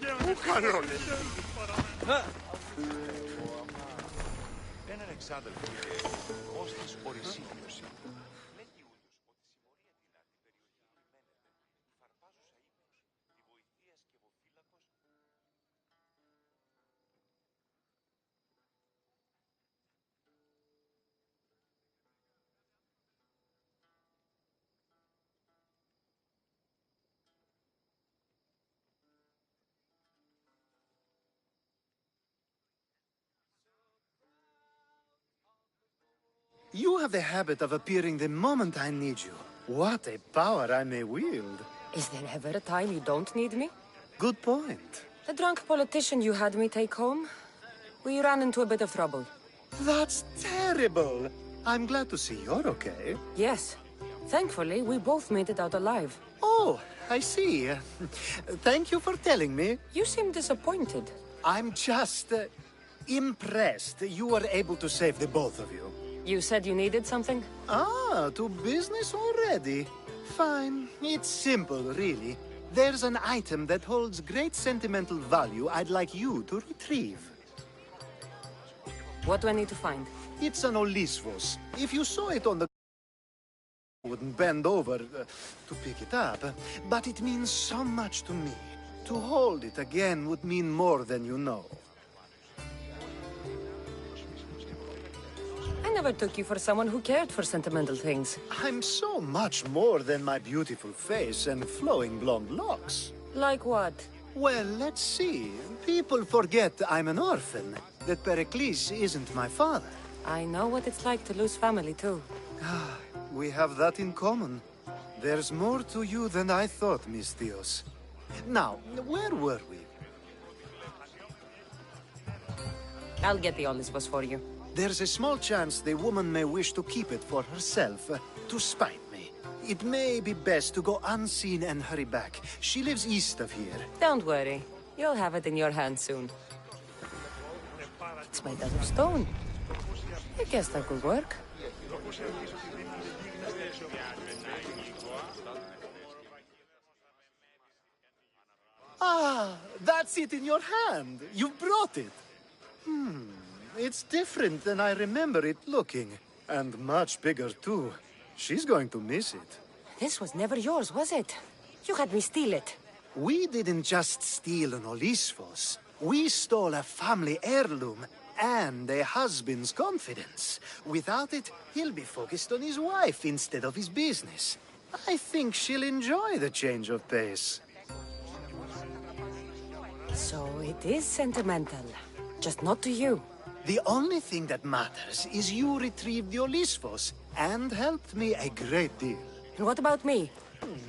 Πού καλώνε. Έναν εξάδελφο είχε Κώστας Ορυσίδιος. Λέγει ούτως ότι συμμορία την άλλη περιοχή μένεται, φαρπάζουσα ύπνος, τη βοηθείας και βοφύλακος. You have the habit of appearing the moment I need you. What a power I may wield. Is there ever a time you don't need me? Good point. The drunk politician you had me take home? We ran into a bit of trouble. That's terrible. I'm glad to see you're okay. Yes. Thankfully, we both made it out alive. Oh, I see. Thank you for telling me. You seem disappointed. I'm just impressed you were able to save the both of you. You said you needed something? Ah, to business already. Fine. It's simple, really. There's an item that holds great sentimental value I'd like you to retrieve. What do I need to find? It's an Olisvos. If you saw it on the... wouldn't bend over to pick it up, but it means so much to me. To hold it again would mean more than you know. I never took you for someone who cared for sentimental things. I'm so much more than my beautiful face and flowing blonde locks. Like what? Well, let's see. People forget I'm an orphan, that Pericles isn't my father. I know what it's like to lose family, too. We have that in common. There's more to you than I thought, Miss Theos. Now, where were we? I'll get the Olympus for you. There's a small chance the woman may wish to keep it for herself, to spite me. It may be best to go unseen and hurry back. She lives east of here. Don't worry. You'll have it in your hand soon. It's made out of stone. I guess that could work. Ah, that's it in your hand. You brought it. It's different than I remember it looking. And much bigger, too. She's going to miss it. This was never yours, was it? You had me steal it. We didn't just steal an Olisvos. We stole a family heirloom and a husband's confidence. Without it, he'll be focused on his wife instead of his business. I think she'll enjoy the change of pace. So it is sentimental. Just not to you. The only thing that matters is you retrieved the Olisvos and helped me a great deal. And what about me?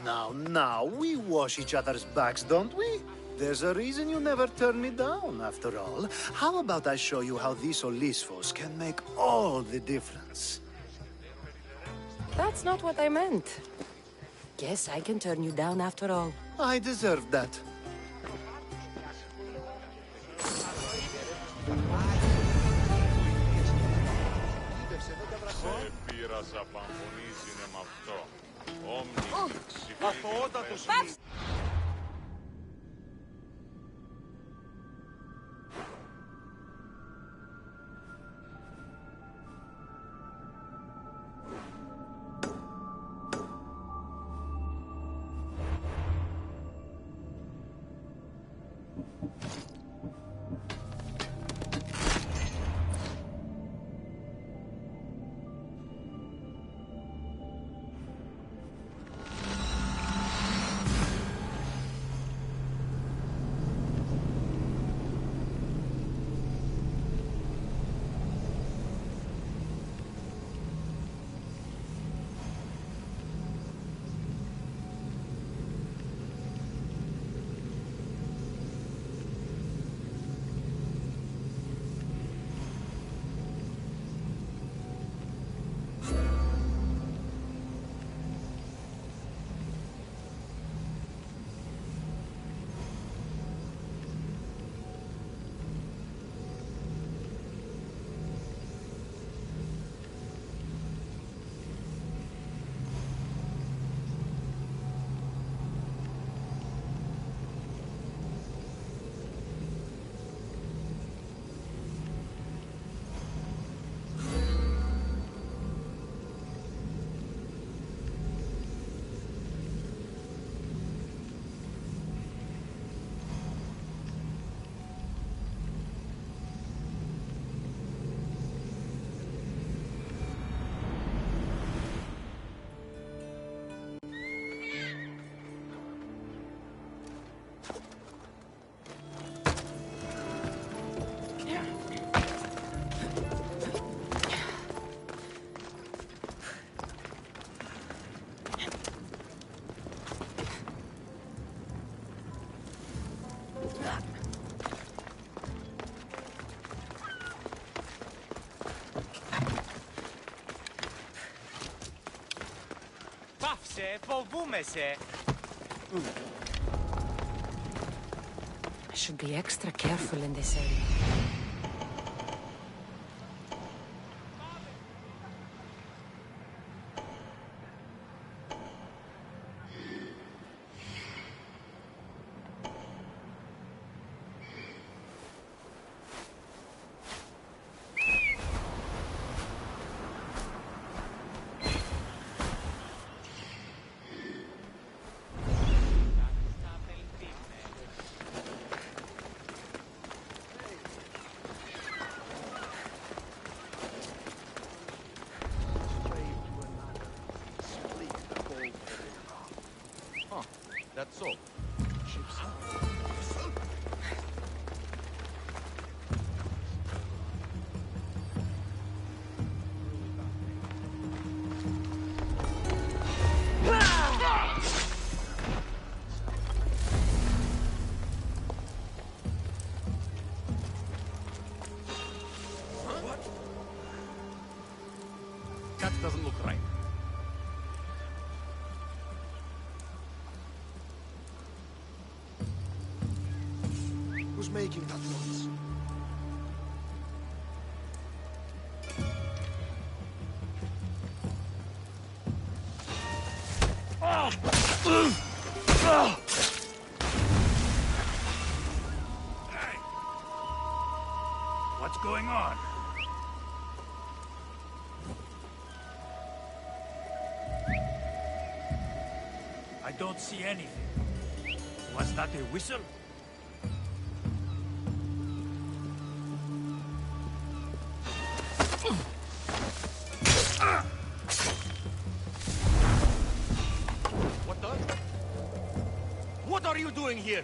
Now, we wash each other's backs, don't we? There's a reason you never turn me down, after all. How about I show you how these Olisvos can make all the difference? That's not what I meant. Guess I can turn you down after all. I deserve that. I should be extra careful in this area. That's all. That doesn't look right. Who's making that noise? Hey! What's going on? I don't see anything. Was that a whistle? What the? What are you doing here?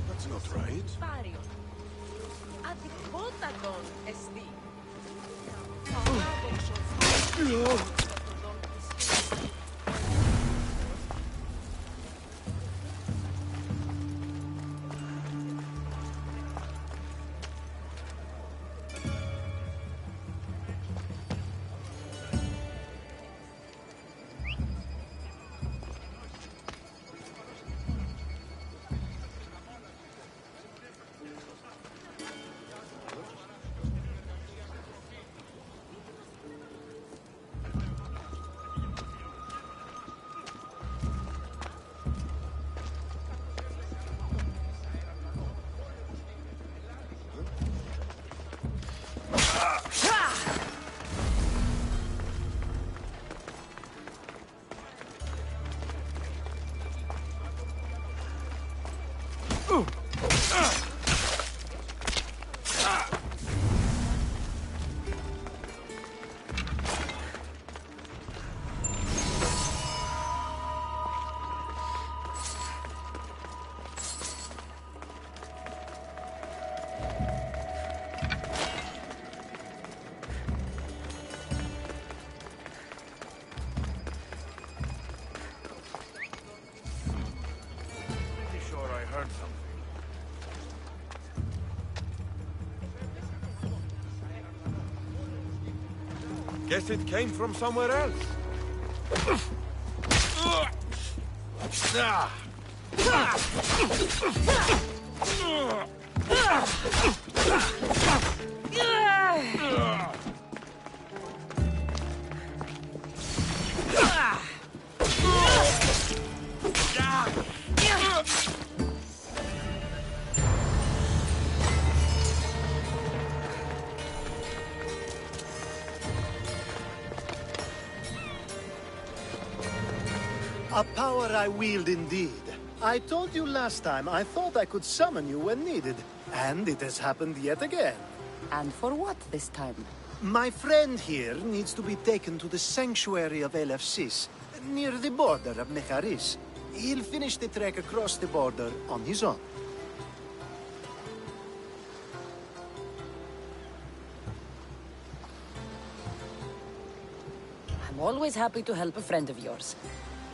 That's not right. Pretty sure I heard something. Guess it came from somewhere else. A power I wield indeed. I told you last time I thought I could summon you when needed. And it has happened yet again. And for what this time? My friend here needs to be taken to the sanctuary of Elefsis, near the border of Mecharis. He'll finish the trek across the border on his own. I'm always happy to help a friend of yours.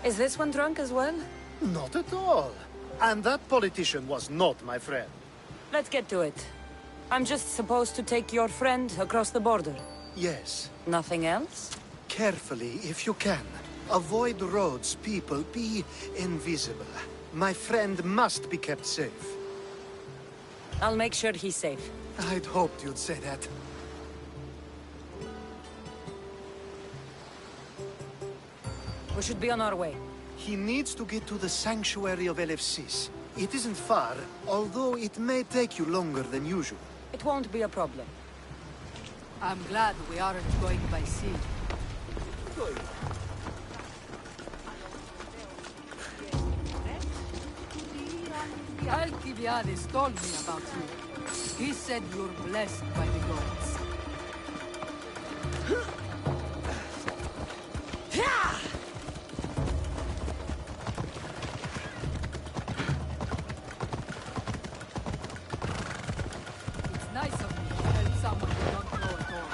Is this one drunk as well? Not at all. And that politician was not my friend. Let's get to it. I'm just supposed to take your friend across the border. Yes. Nothing else? Carefully, if you can. Avoid roads, people. Be invisible. My friend must be kept safe. I'll make sure he's safe. I'd hoped you'd say that. We should be on our way. He needs to get to the sanctuary of Elefsis. It isn't far, although it may take you longer than usual. It won't be a problem. I'm glad we aren't going by sea. Alcibiades told me about you. He said you're blessed by the gods. It's nice of me to help someone who don't know at all.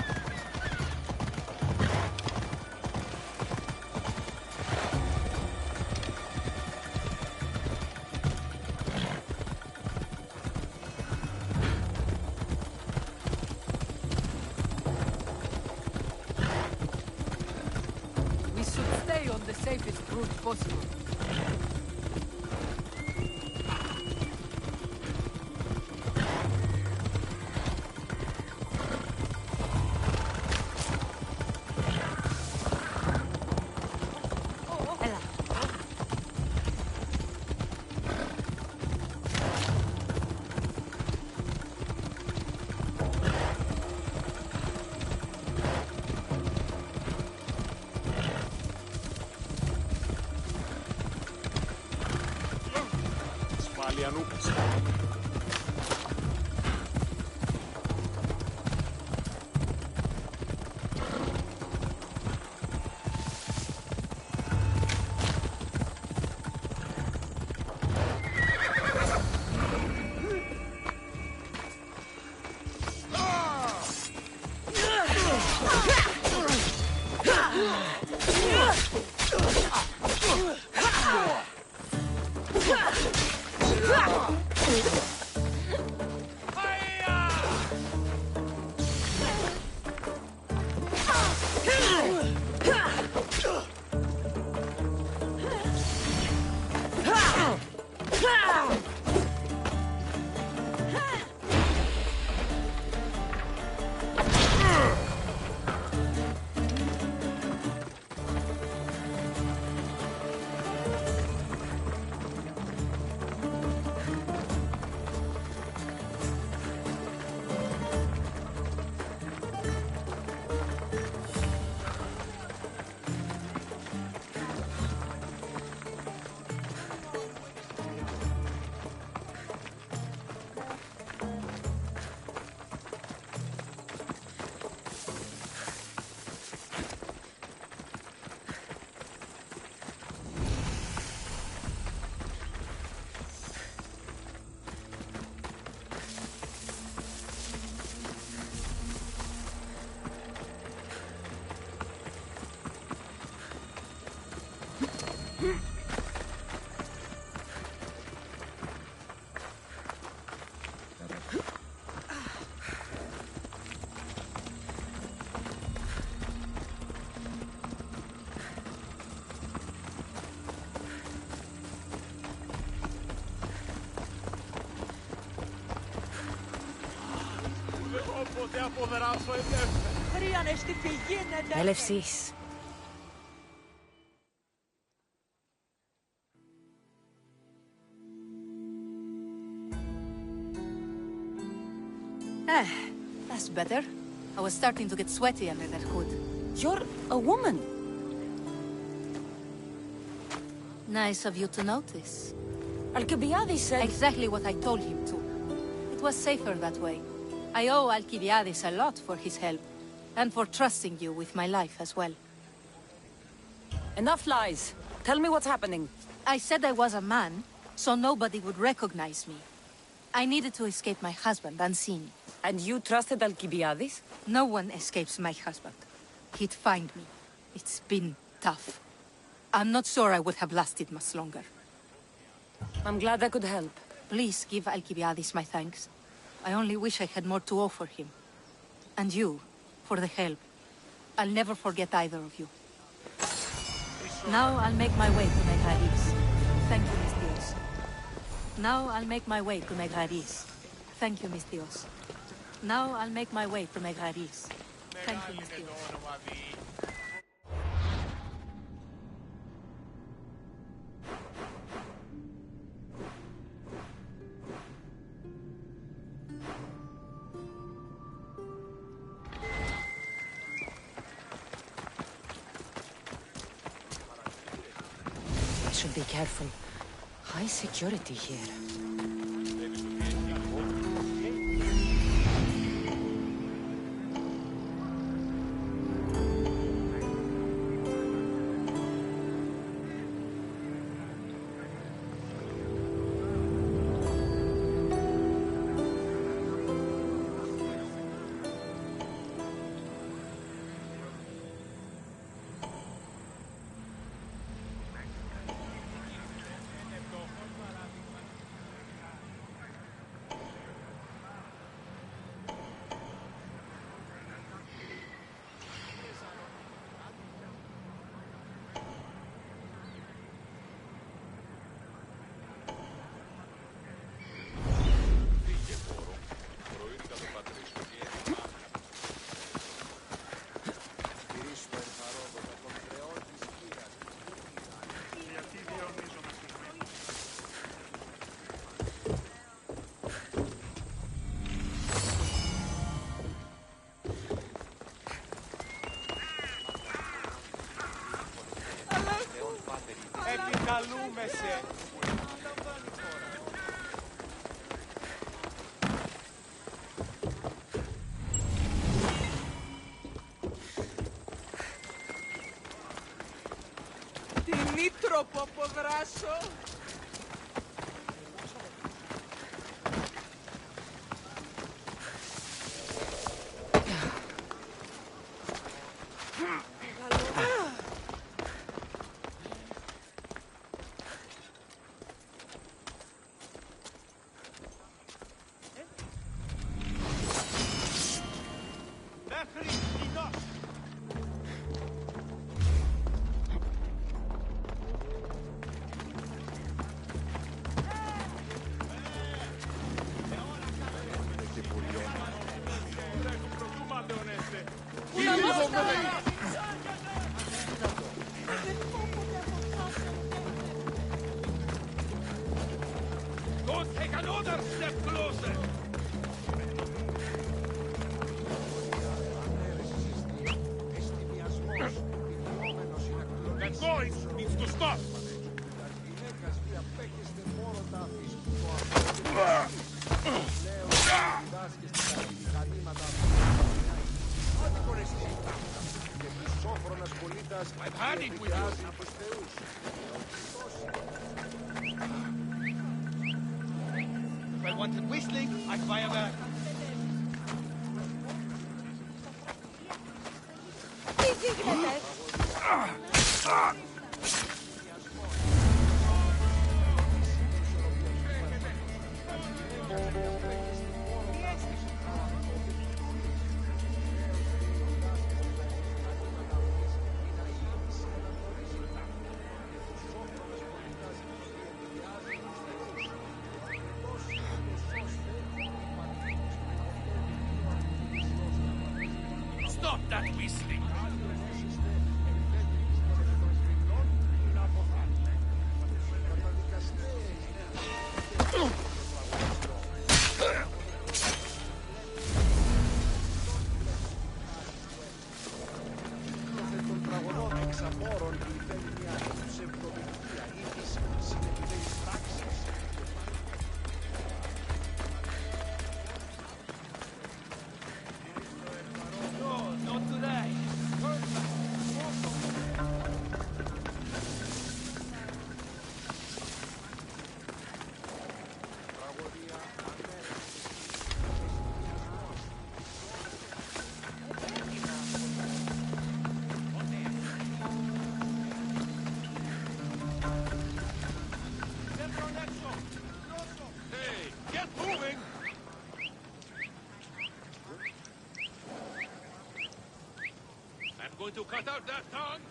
We should stay on the safest route possible. Έλευσης. That's better. I was starting to get sweaty under that hood. You're a woman. Nice of you to notice. Alcibiades said... Exactly what I told him to. It was safer that way. I owe Alcibiades a lot for his help, and for trusting you with my life as well. Enough lies. Tell me what's happening. I said I was a man, so nobody would recognize me. I needed to escape my husband unseen. And you trusted Alcibiades? No one escapes my husband. He'd find me. It's been tough. I'm not sure I would have lasted much longer. I'm glad I could help. Please give Alcibiades my thanks. I only wish I had more to offer him. And you, for the help. I'll never forget either of you. Now I'll make my way to Megaris. Thank you, Mis Dios. Now I'll make my way to Megaris. Thank you, Mis Dios. Now I'll make my way to Megaris. Thank you, Mis Dios. I should be careful. High security here. Επικαλούμεσαι. Δημήτροπο από δράσο. Don't take another step closer. That noise needs to stop. I've had it with you. If I wanted whistling, I'd buy a bag. that whistling? Going to cut out that tongue?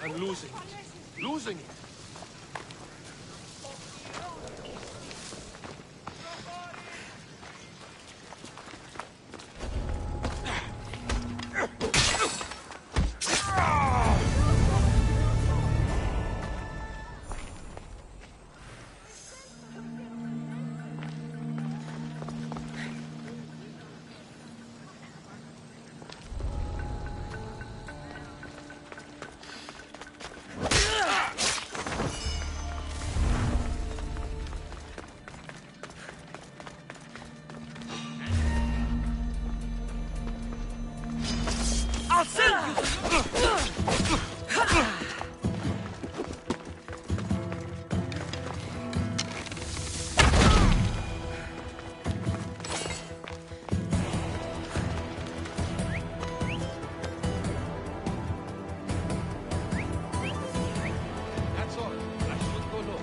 I'm losing it. Losing it. I'll send you! That's all. I should go low.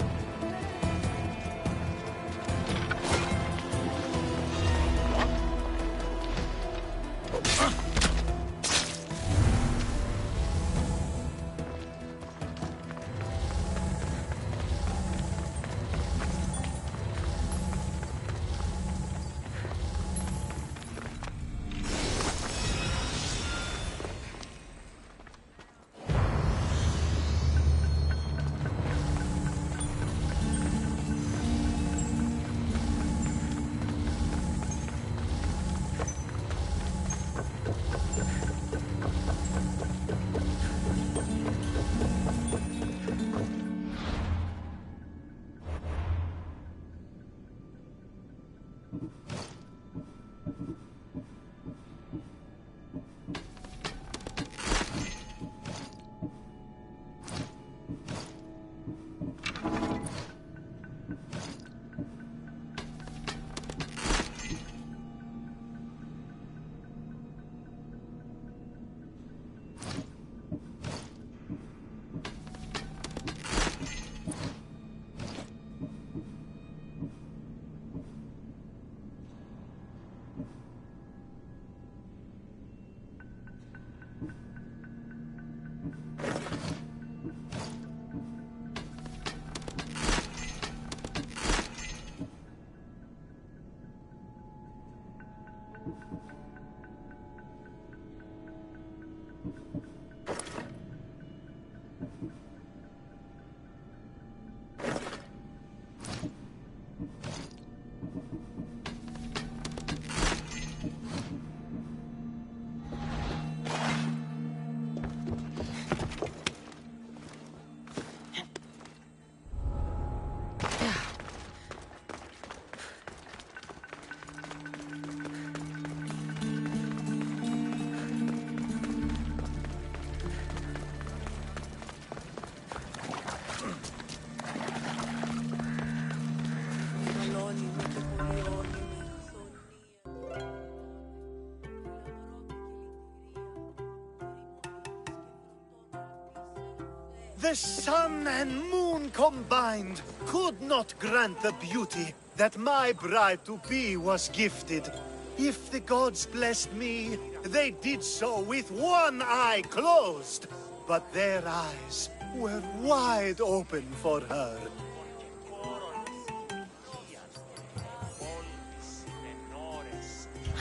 The sun and moon combined could not grant the beauty that my bride-to-be was gifted. If the gods blessed me, they did so with one eye closed. But their eyes were wide open for her.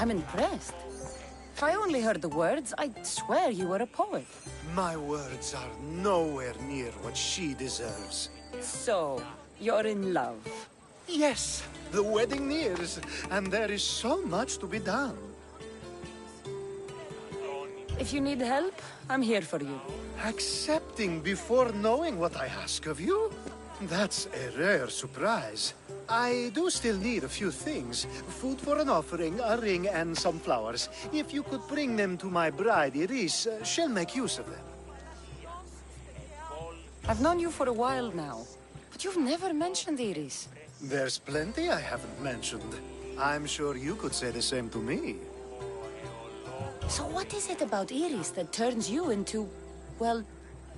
I'm impressed. If I only heard the words, I'd swear you were a poet. My words are nowhere near what she deserves. So, you're in love. Yes, the wedding nears, and there is so much to be done. If you need help, I'm here for you. Accepting before knowing what I ask of you? That's a rare surprise. I do still need a few things. Food for an offering, a ring, and some flowers. If you could bring them to my bride, Iris, she'll make use of them. I've known you for a while now, but you've never mentioned Iris. There's plenty I haven't mentioned. I'm sure you could say the same to me. So what is it about Iris that turns you into, well,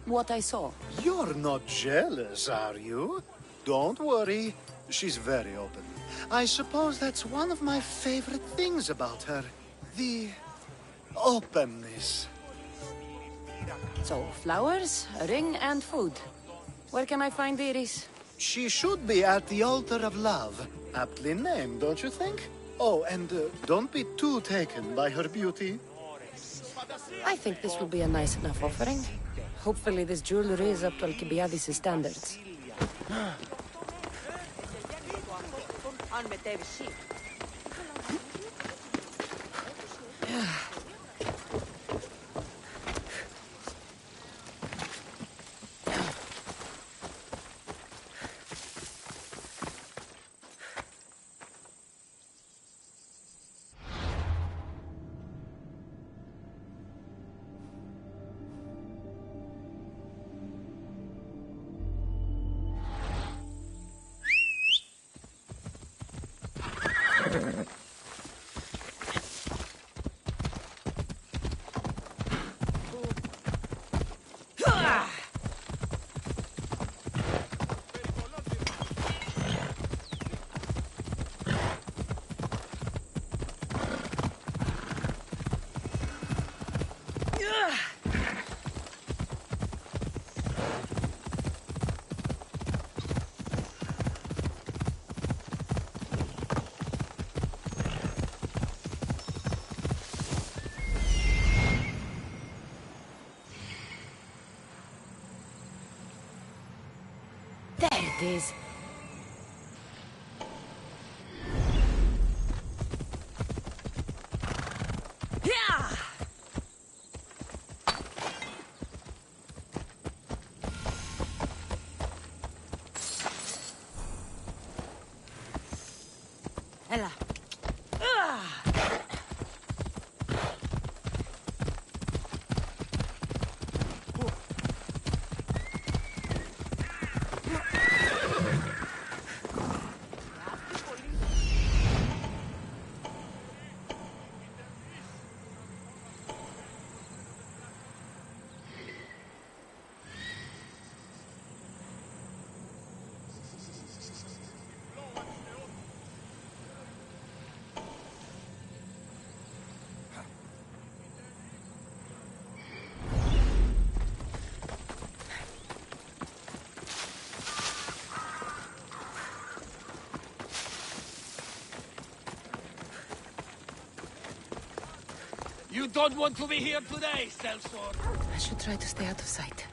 what I saw? You're not jealous, are you? Don't worry. She's very open. I suppose that's one of my favorite things about her. The openness. So, flowers, a ring, and food. Where can I find Iris? She should be at the altar of love. Aptly named, don't you think? Oh, and don't be too taken by her beauty. I think this will be a nice enough offering. Hopefully this jewelry is up to Alcibiades' standards. There it is. Yeah! Ella. You don't want to be here today, Sellsworth. I should try to stay out of sight.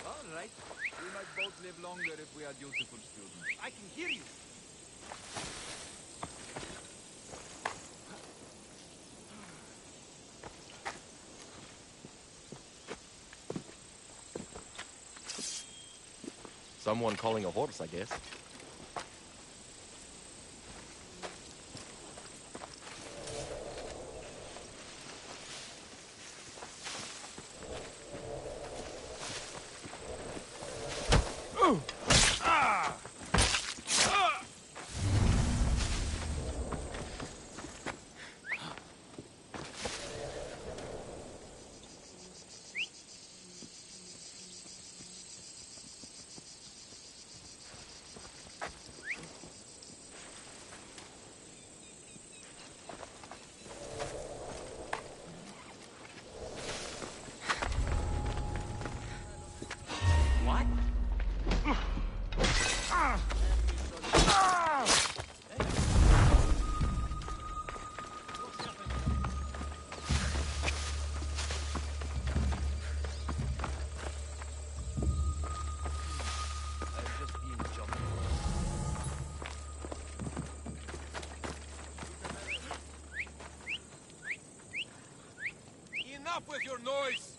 All right. We might both live longer if we are dutiful students. I can hear you. Someone calling a horse, I guess. your noise!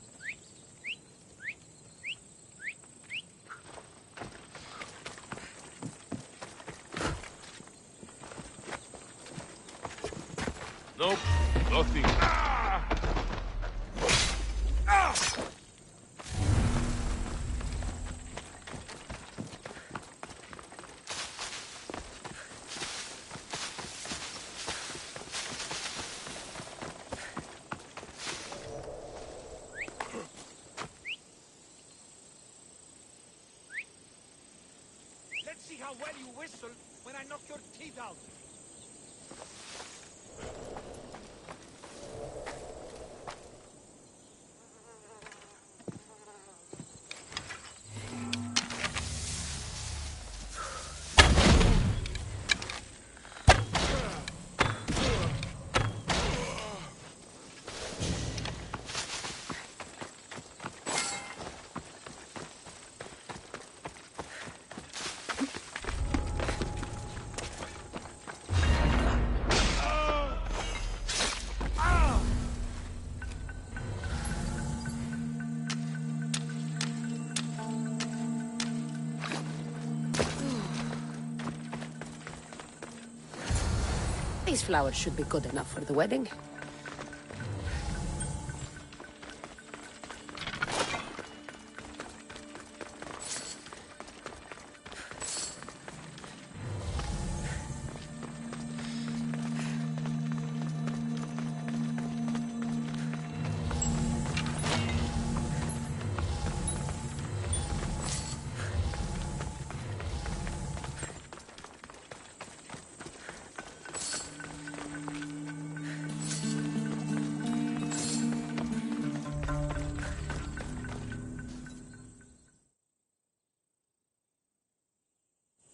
Nope, nothing. Let's see how well you whistle when I knock your teeth out. These flowers should be good enough for the wedding.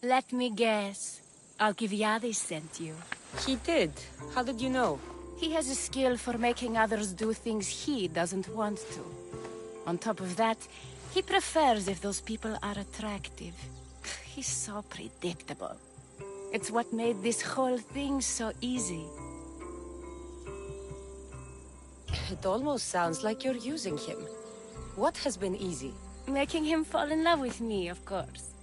Let me guess. Alcibiades sent you. He did. How did you know? He has a skill for making others do things he doesn't want to. On top of that, he prefers if those people are attractive. He's so predictable. It's what made this whole thing so easy. It almost sounds like you're using him. What has been easy? Making him fall in love with me, of course.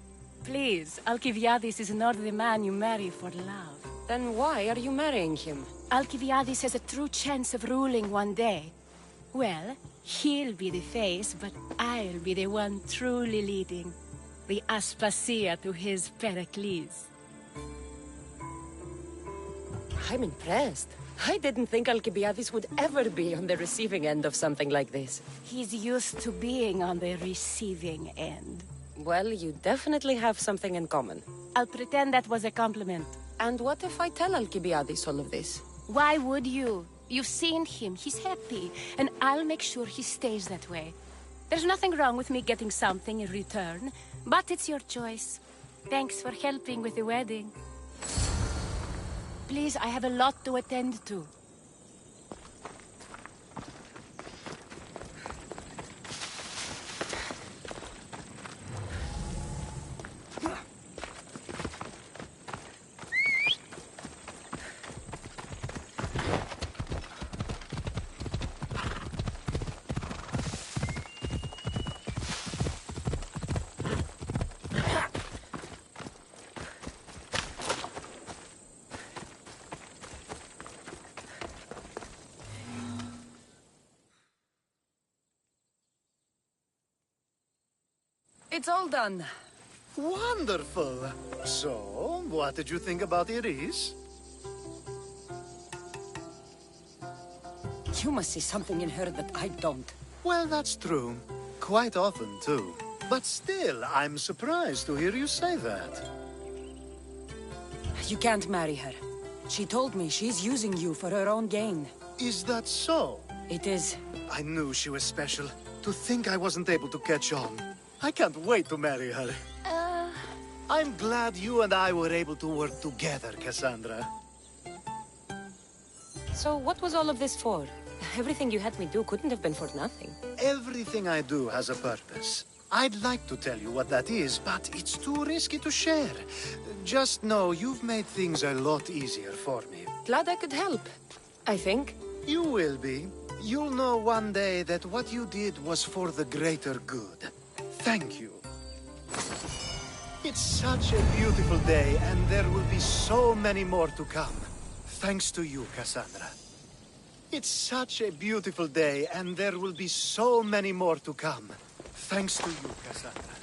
Please, Alcibiades is not the man you marry for love. Then why are you marrying him? Alcibiades has a true chance of ruling one day. Well, he'll be the face, but I'll be the one truly leading. The Aspasia to his Pericles. I'm impressed. I didn't think Alcibiades would ever be on the receiving end of something like this. He's used to being on the receiving end. Well, you definitely have something in common. I'll pretend that was a compliment. And what if I tell Alcibiades all of this? Why would you? You've seen him, he's happy, and I'll make sure he stays that way. There's nothing wrong with me getting something in return, but it's your choice. Thanks for helping with the wedding. Please, I have a lot to attend to. It's all done. Wonderful. So, what did you think about Iris? You must see something in her that I don't. Well, that's true. Quite often, too. But still, I'm surprised to hear you say that. You can't marry her. She told me she's using you for her own gain. Is that so? It is. I knew she was special. To think I wasn't able to catch on. I can't wait to marry her. I'm glad you and I were able to work together, Cassandra. So what was all of this for? Everything you had me do couldn't have been for nothing. Everything I do has a purpose. I'd like to tell you what that is, but it's too risky to share. Just know you've made things a lot easier for me. Glad I could help. I think. You will be. You'll know one day that what you did was for the greater good. Thank you. It's such a beautiful day, and there will be so many more to come. Thanks to you, Cassandra. It's such a beautiful day, and there will be so many more to come. Thanks to you, Cassandra.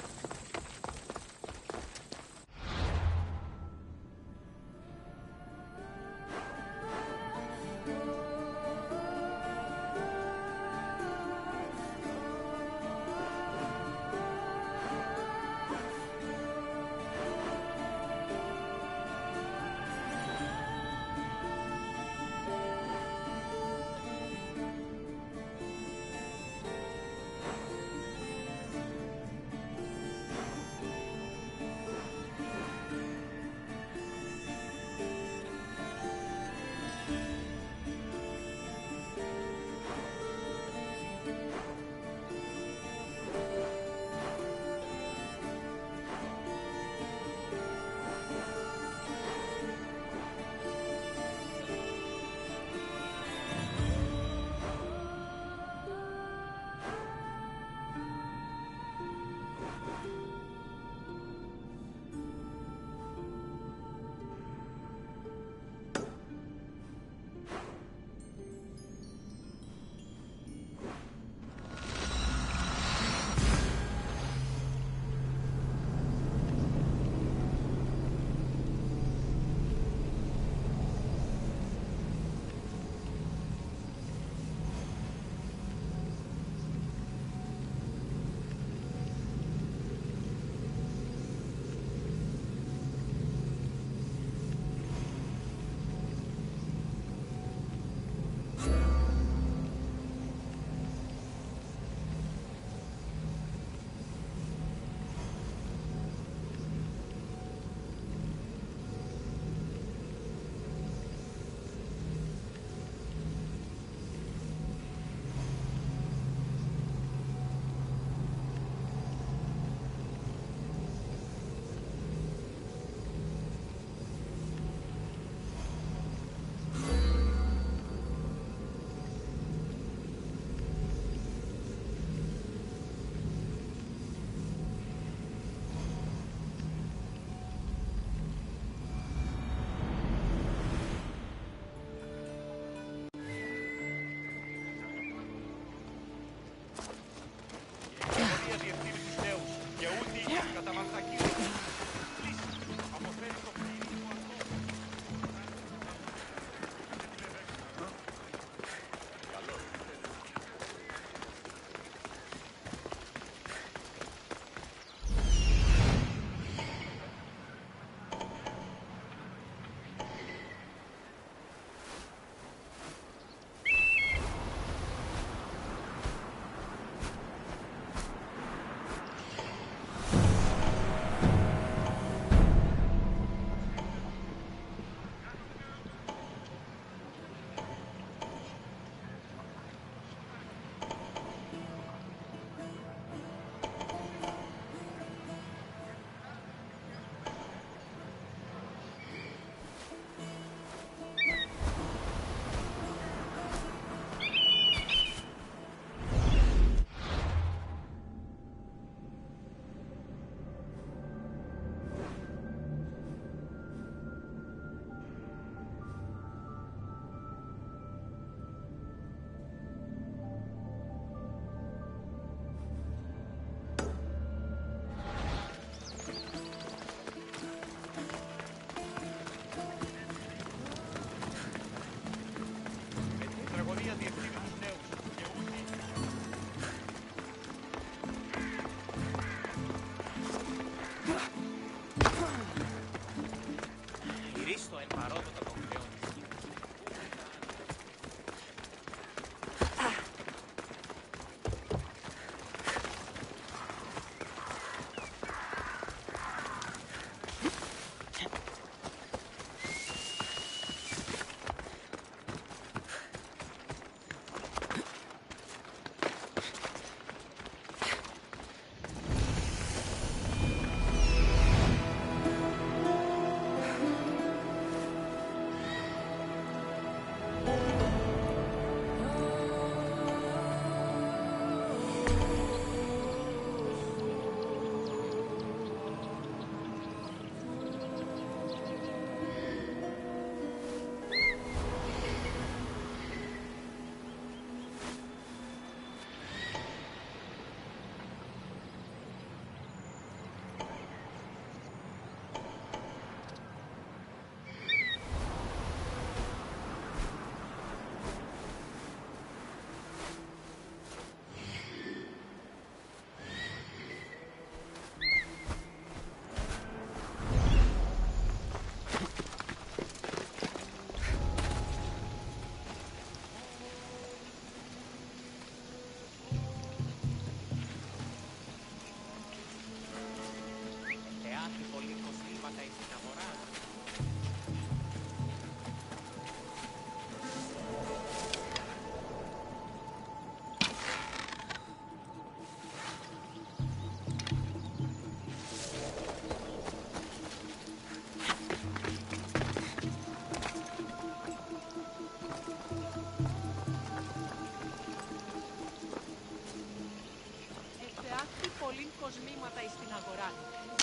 στην αγορά.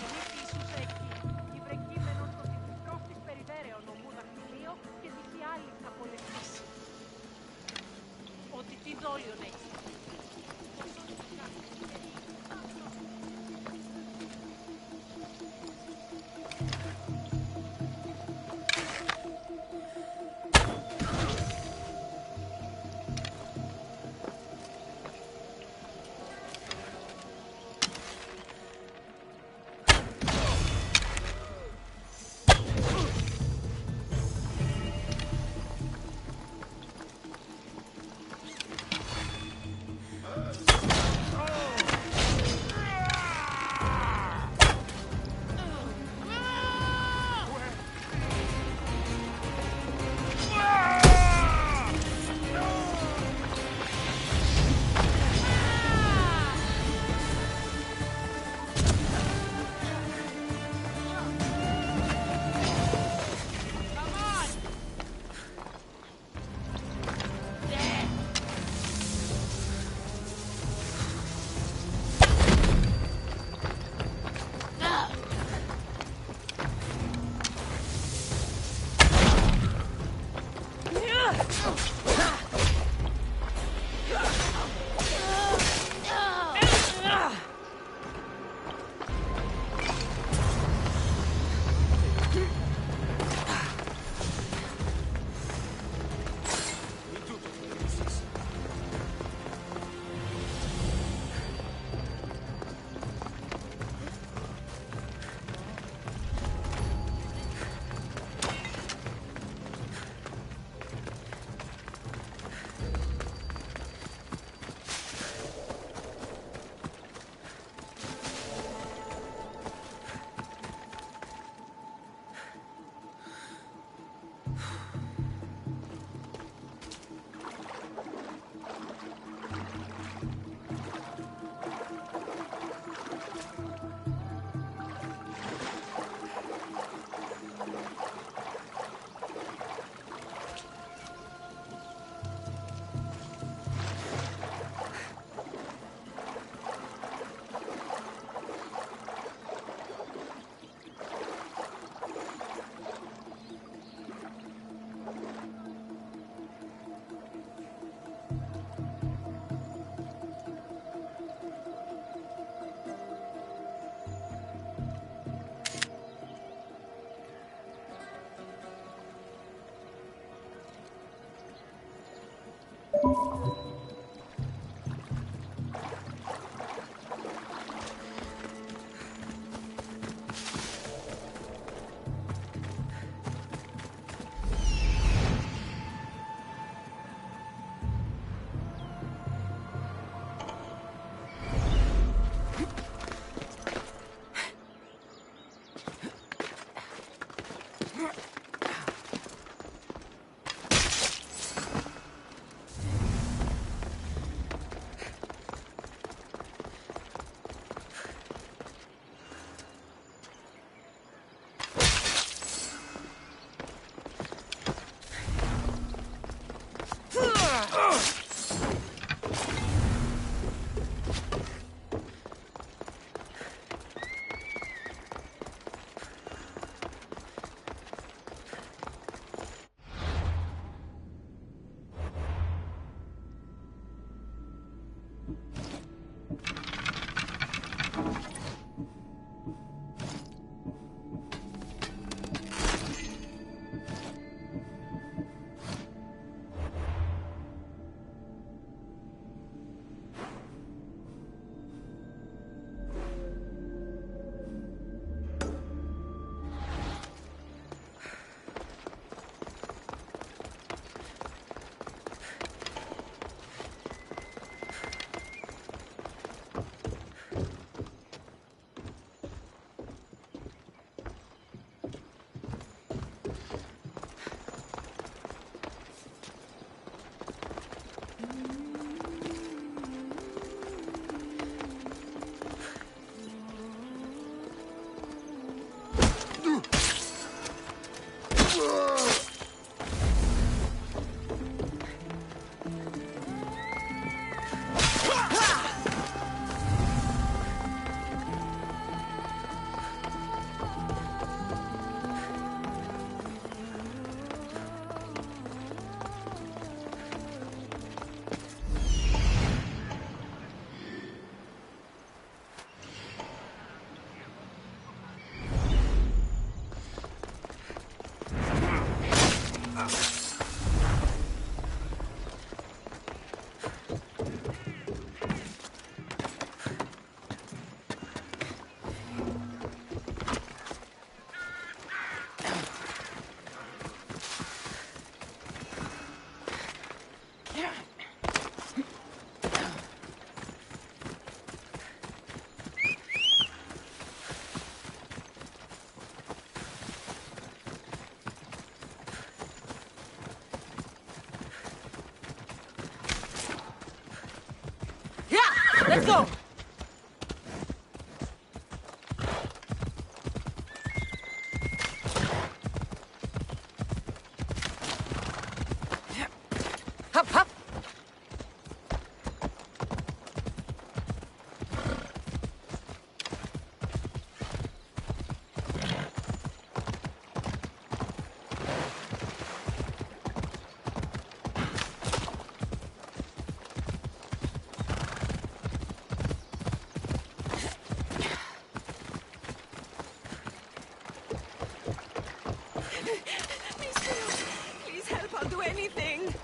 Εμείς ίσως εκεί, η βρεκείμενος των της περιβέρεων ομού δαχτυλίο και τη άλλη θα πολεμήσει. Ότι τι δόλιον έχεις. Let's go! Hop, hop! Please help, I'll do anything.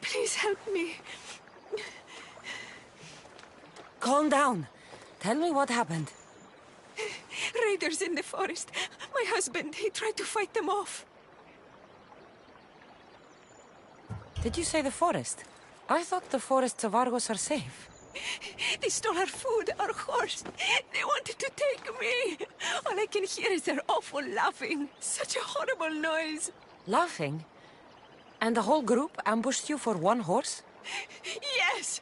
Please help me. Calm down. Tell me what happened. Raiders in the forest. My husband, he tried to fight them off. Did you say the forest? I thought the forests of Argos are safe. They stole our food, our horse. They wanted to take me. All I can hear is their awful laughing. Such a horrible noise. Laughing? And the whole group ambushed you for one horse? Yes.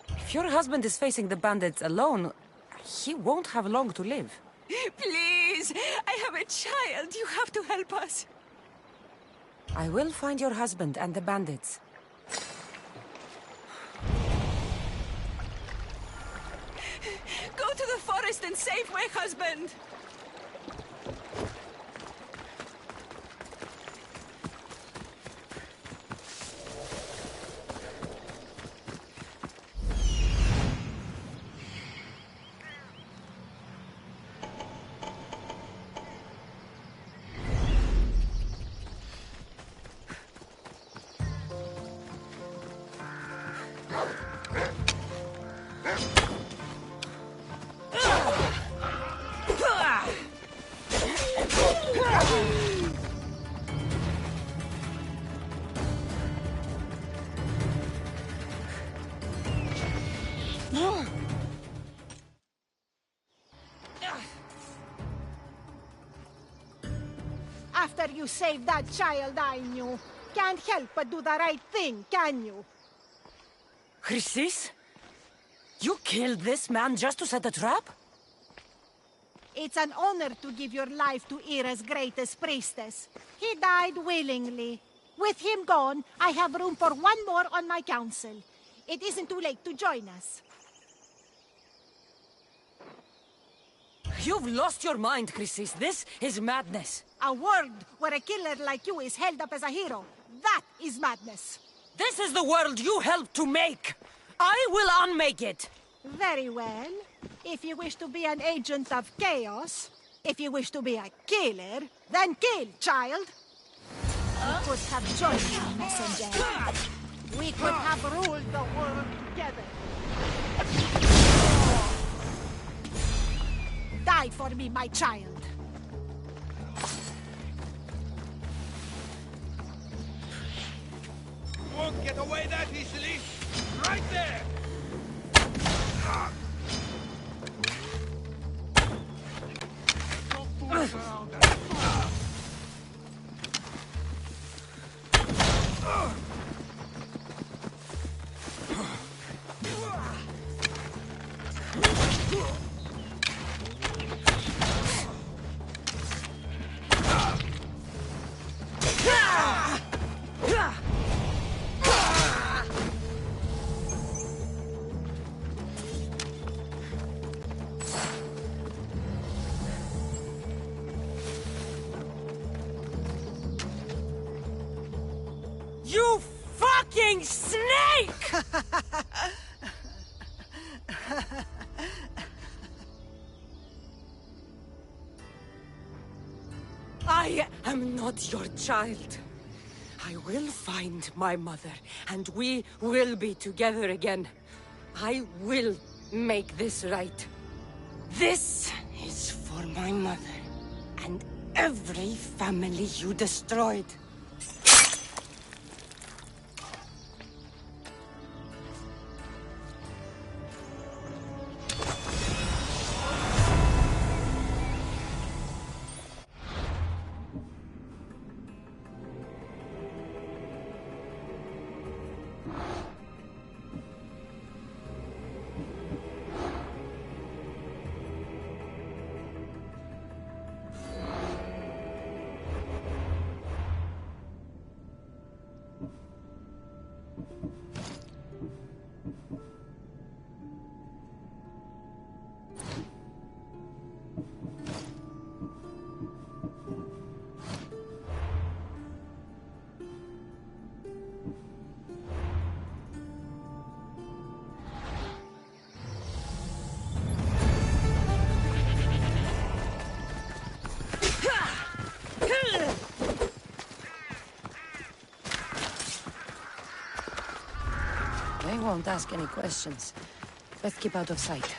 If your husband is facing the bandits alone, he won't have long to live. Please, I have a child. You have to help us. I will find your husband and the bandits. Go to the forest and save my husband. After you saved that child I knew, can't help but do the right thing, can you? Chrysis? You killed this man just to set a trap? It's an honor to give your life to Ira's greatest priestess. He died willingly. With him gone, I have room for one more on my council. It isn't too late to join us. You've lost your mind, Chrysis. This is madness. A world where a killer like you is held up as a hero. That is madness. This is the world you helped to make. I will unmake it. Very well. If you wish to be an agent of chaos, if you wish to be a killer, then kill, child. We could have joined you, messenger. We could have ruled the world together. Die for me, my child. Won't get away that easily. Right there. You fucking snake! I am not your child. I will find my mother, and we will be together again. I will make this right. This is for my mother, and every family you destroyed. They won't ask any questions. Let's keep out of sight.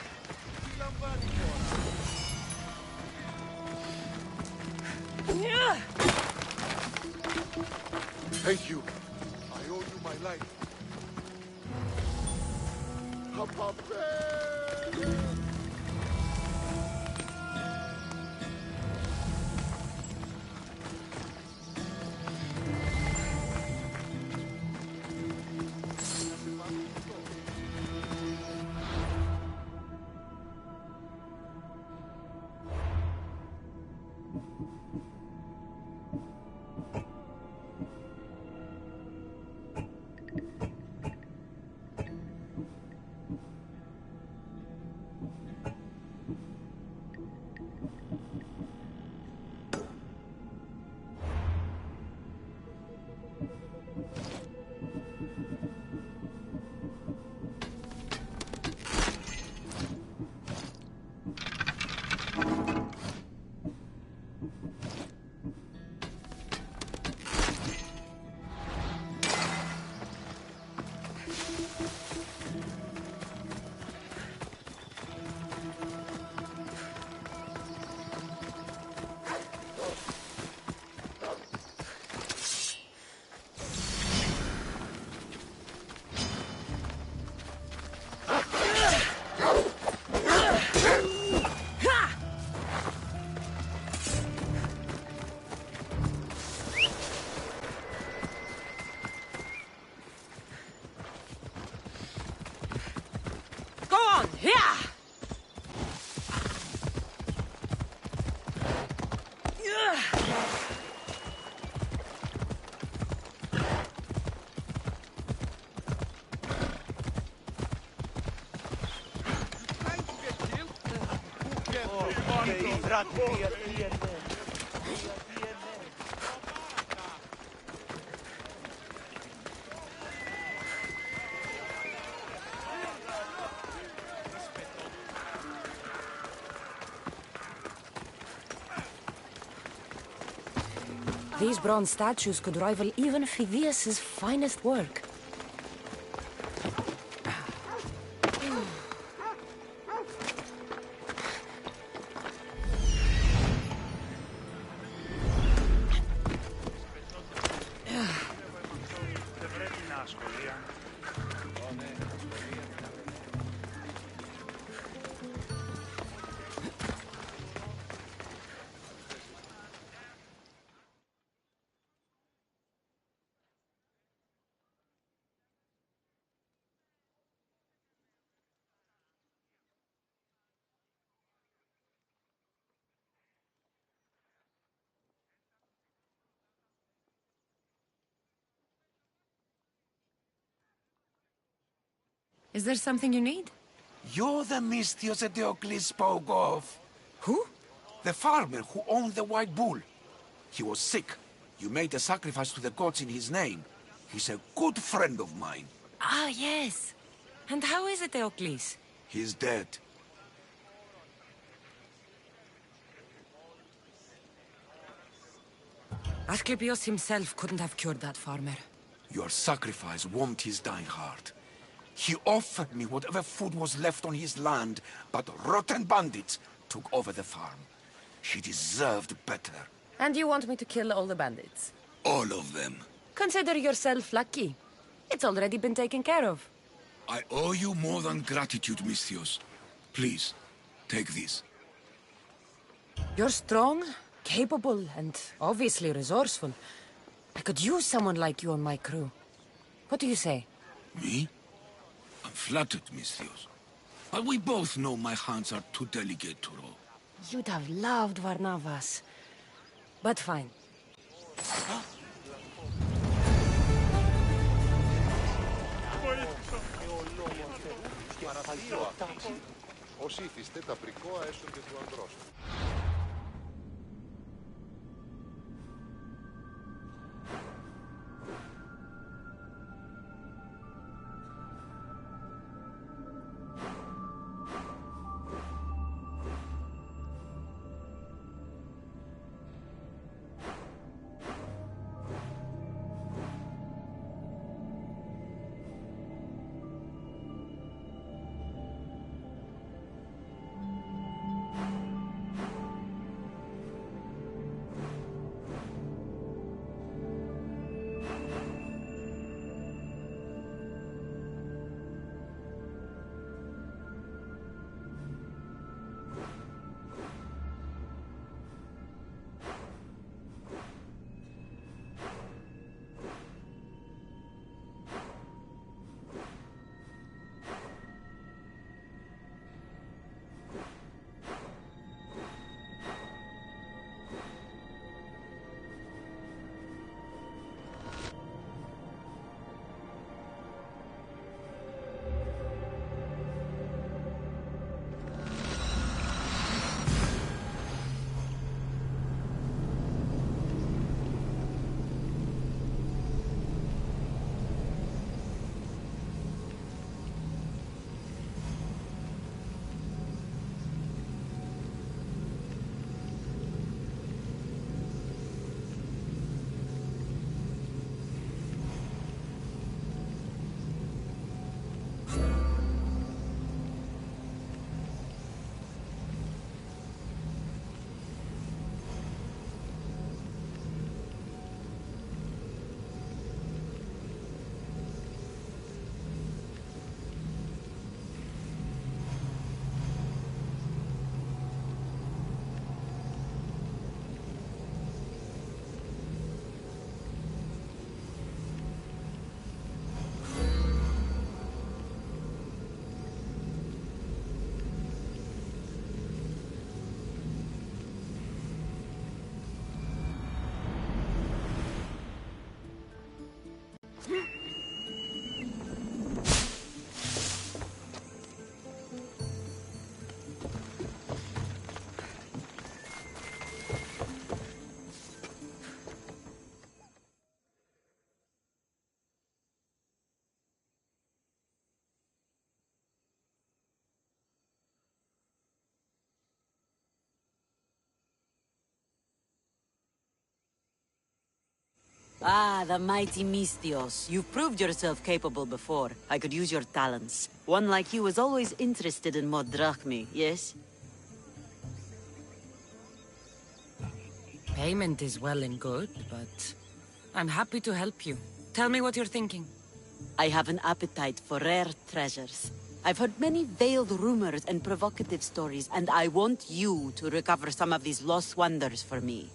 Thank you. I owe you my life. These bronze statues could rival even Phidias's finest work. Is there something you need? You're the Mystios Eteocles spoke of. Who? The farmer who owned the White Bull. He was sick. You made a sacrifice to the gods in his name. He's a good friend of mine. Ah, yes. And how is it, Eteocles? He's dead. Asclepios himself couldn't have cured that farmer. Your sacrifice warmed his dying heart. He offered me whatever food was left on his land, but rotten bandits took over the farm. He deserved better. And you want me to kill all the bandits? All of them. Consider yourself lucky. It's already been taken care of. I owe you more than gratitude, Mystios. Please, take this. You're strong, capable, and obviously resourceful. I could use someone like you on my crew. What do you say? Me? I'm flattered, Mystios. But we both know my hands are too delicate to roll. You'd have loved Varnavas. But fine. Ως ήθιστε τα πρικόα έσονται του ανδρός. Ah, the mighty Mistios. You've proved yourself capable before. I could use your talents. One like you is always interested in more drachmi, yes? Payment is well and good, but I'm happy to help you. Tell me what you're thinking. I have an appetite for rare treasures. I've heard many veiled rumors and provocative stories, and I want you to recover some of these lost wonders for me.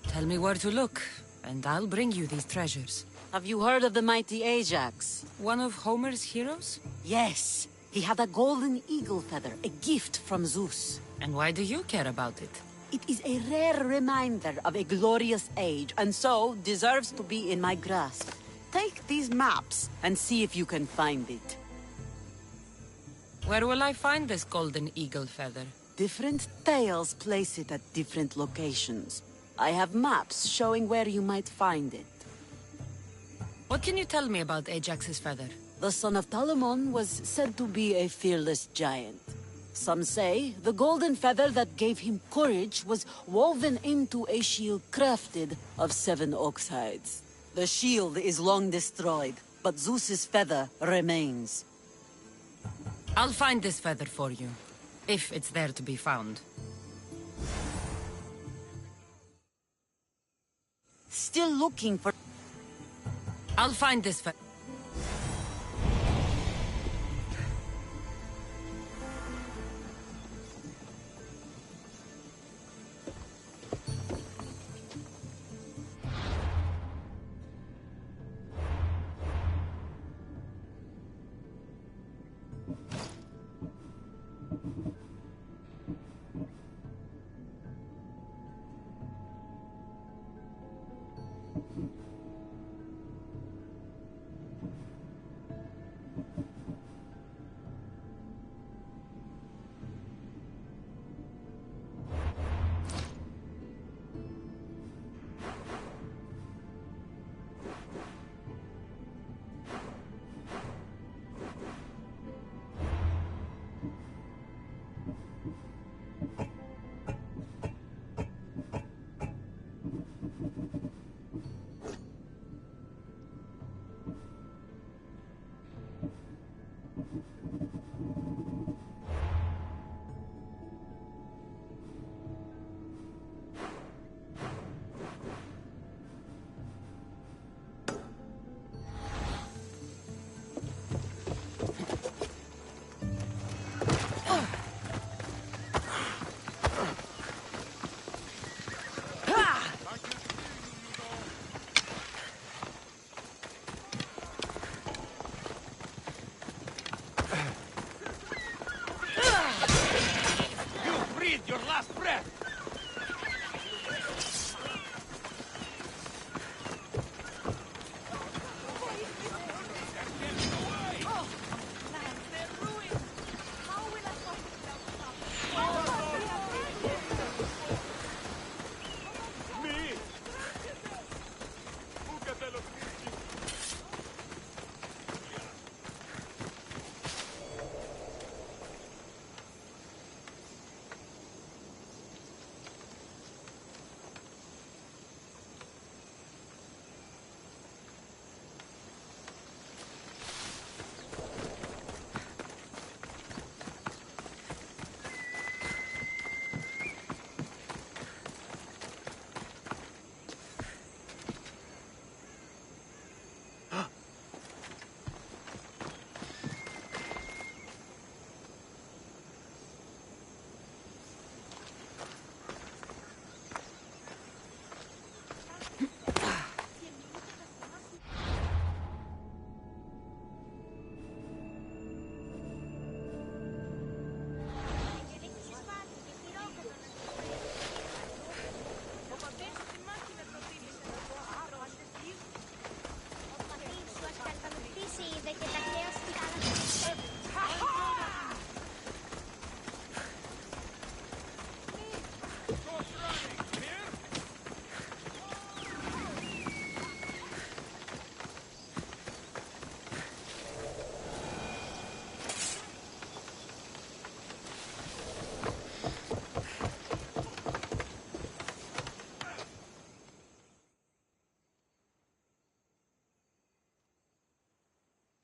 Tell me where to look, and I'll bring you these treasures. Have you heard of the mighty Ajax? One of Homer's heroes? Yes. He had a golden eagle feather, a gift from Zeus. And why do you care about it? It is a rare reminder of a glorious age, and so deserves to be in my grasp. Take these maps and see if you can find it. Where will I find this golden eagle feather? Different tales place it at different locations. I have maps showing where you might find it. What can you tell me about Ajax's feather? The son of Telamon was said to be a fearless giant. Some say the golden feather that gave him courage was woven into a shield crafted of 7 ox hides. The shield is long destroyed, but Zeus's feather remains. I'll find this feather for you, if it's there to be found. Still looking for... I'll find this feather. Your last breath!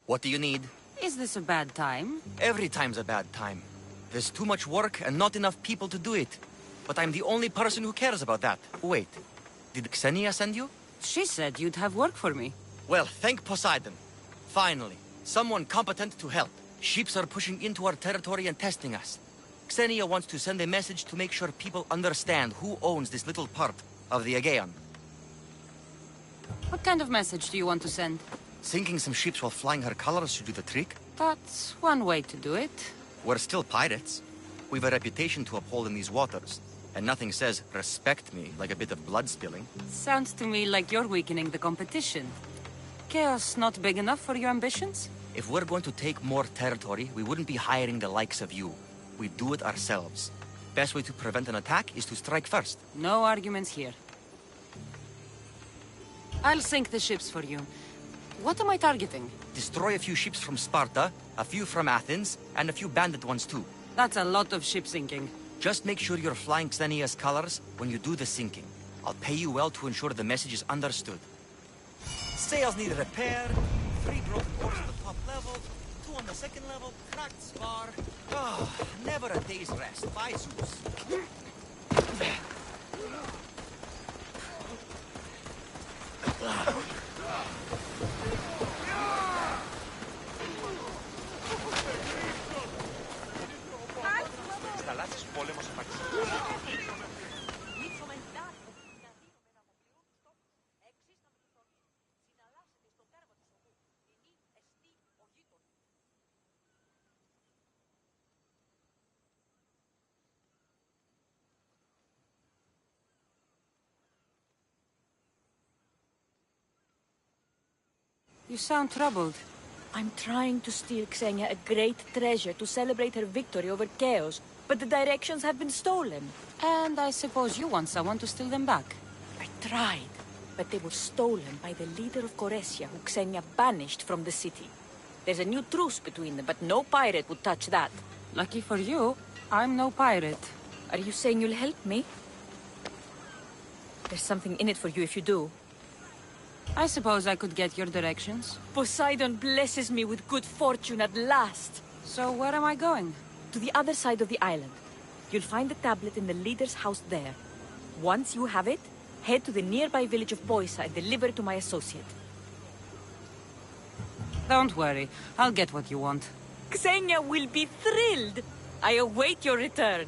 What do you need? Is this a bad time? Every time's a bad time. There's too much work and not enough people to do it. But I'm the only person who cares about that. Wait, did Xenia send you? She said you'd have work for me. Well, thank Poseidon. Finally, someone competent to help. Ships are pushing into our territory and testing us. Xenia wants to send a message to make sure people understand who owns this little part of the Aegean. What kind of message do you want to send? Sinking some ships while flying her colors should do the trick. That's one way to do it. We're still pirates. We've a reputation to uphold in these waters. And nothing says, respect me, like a bit of blood spilling. Sounds to me like you're weakening the competition. Chaos not big enough for your ambitions? If we're going to take more territory, we wouldn't be hiring the likes of you. We'd do it ourselves. Best way to prevent an attack is to strike first. No arguments here. I'll sink the ships for you. What am I targeting? Destroy a few ships from Sparta, a few from Athens, and a few bandit ones too. That's a lot of ship sinking. Just make sure you're flying Xenia's colors when you do the sinking. I'll pay you well to ensure the message is understood. Sails need repair, 3 broken oars at the top level, 2 on the second level, cracked spar. Oh, never a day's rest. Bye, Zeus. Θαλάσσιος πόλεμος απαξιωτικός. You sound troubled. I'm trying to steal Xenia a great treasure to celebrate her victory over Chaos, but the directions have been stolen. And I suppose you want someone to steal them back. I tried, but they were stolen by the leader of Koresia, who Xenia banished from the city. There's a new truce between them, but no pirate would touch that. Lucky for you, I'm no pirate. Are you saying you'll help me? There's something in it for you if you do. I suppose I could get your directions. Poseidon blesses me with good fortune at last. So where am I going? To the other side of the island. You'll find the tablet in the leader's house there. Once you have it, head to the nearby village of Poisa and deliver it to my associate. Don't worry, I'll get what you want. Xenia will be thrilled. I await your return.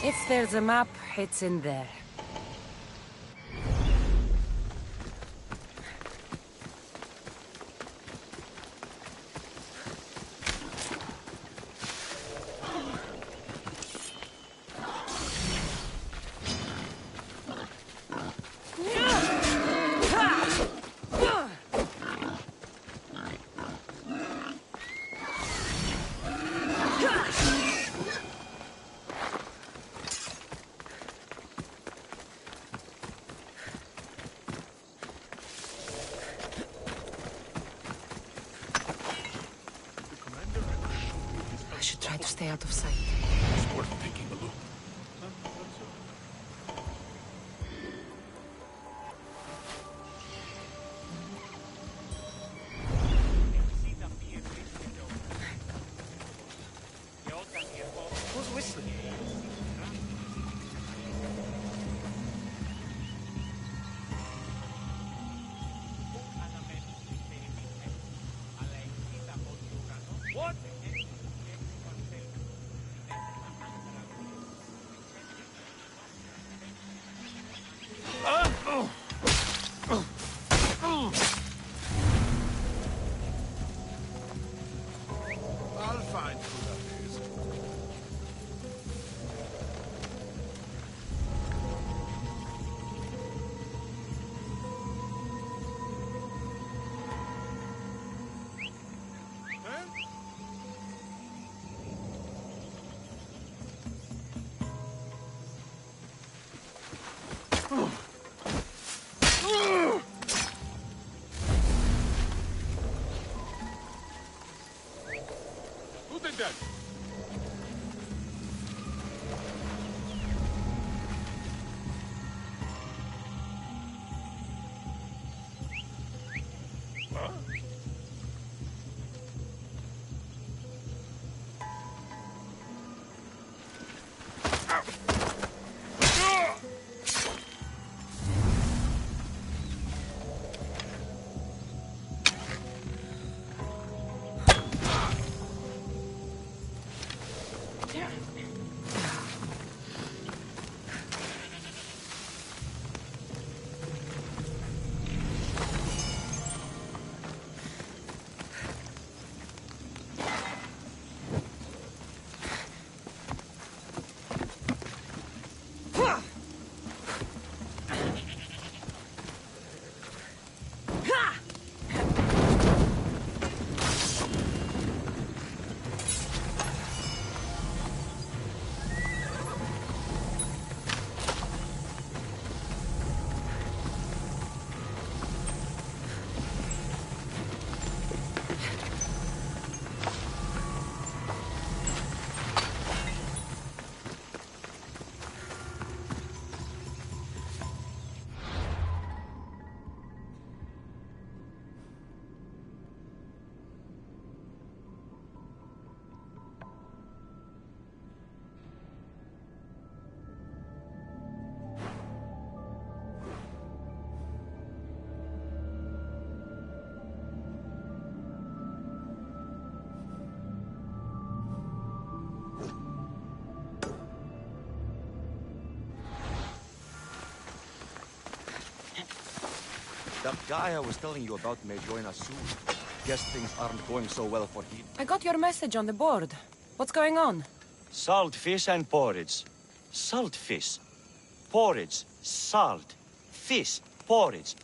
If there's a map, it's in there. stay out of sight. It's worth taking a look. Who's whistling? What? I'll find who that is. Who did that? Huh? That guy I was telling you about may join us soon. Guess things aren't going so well for him. I got your message on the board. What's going on? Salt fish and porridge. Salt fish. Porridge. Salt. Fish. Porridge.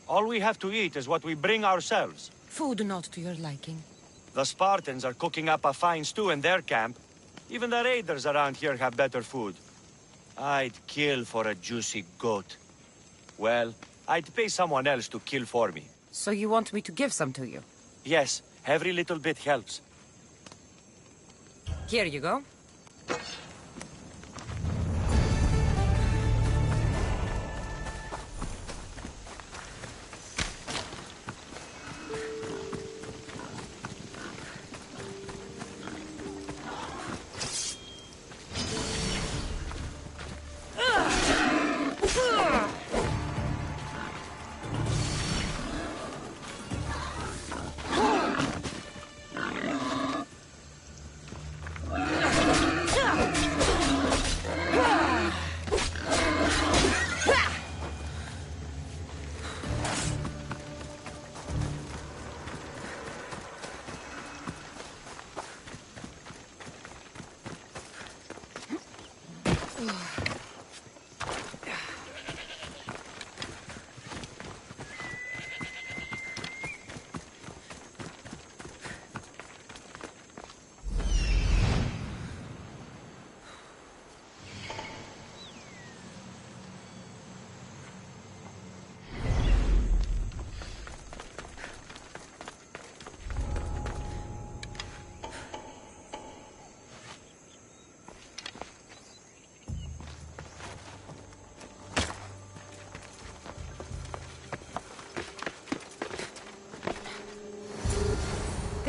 All we have to eat is what we bring ourselves. Food not to your liking. The Spartans are cooking up a fine stew in their camp. Even the raiders around here have better food. I'd kill for a juicy goat. Well, I'd pay someone else to kill for me. So you want me to give some to you? Yes, every little bit helps. Here you go.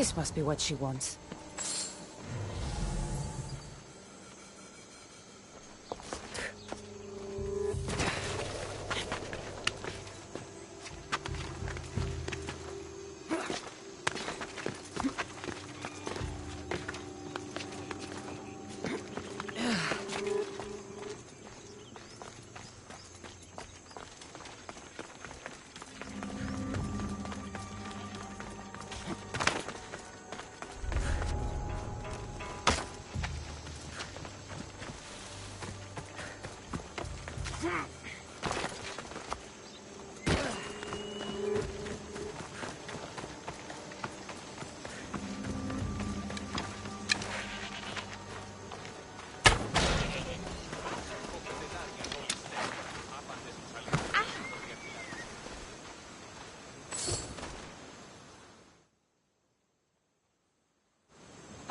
This must be what she wants.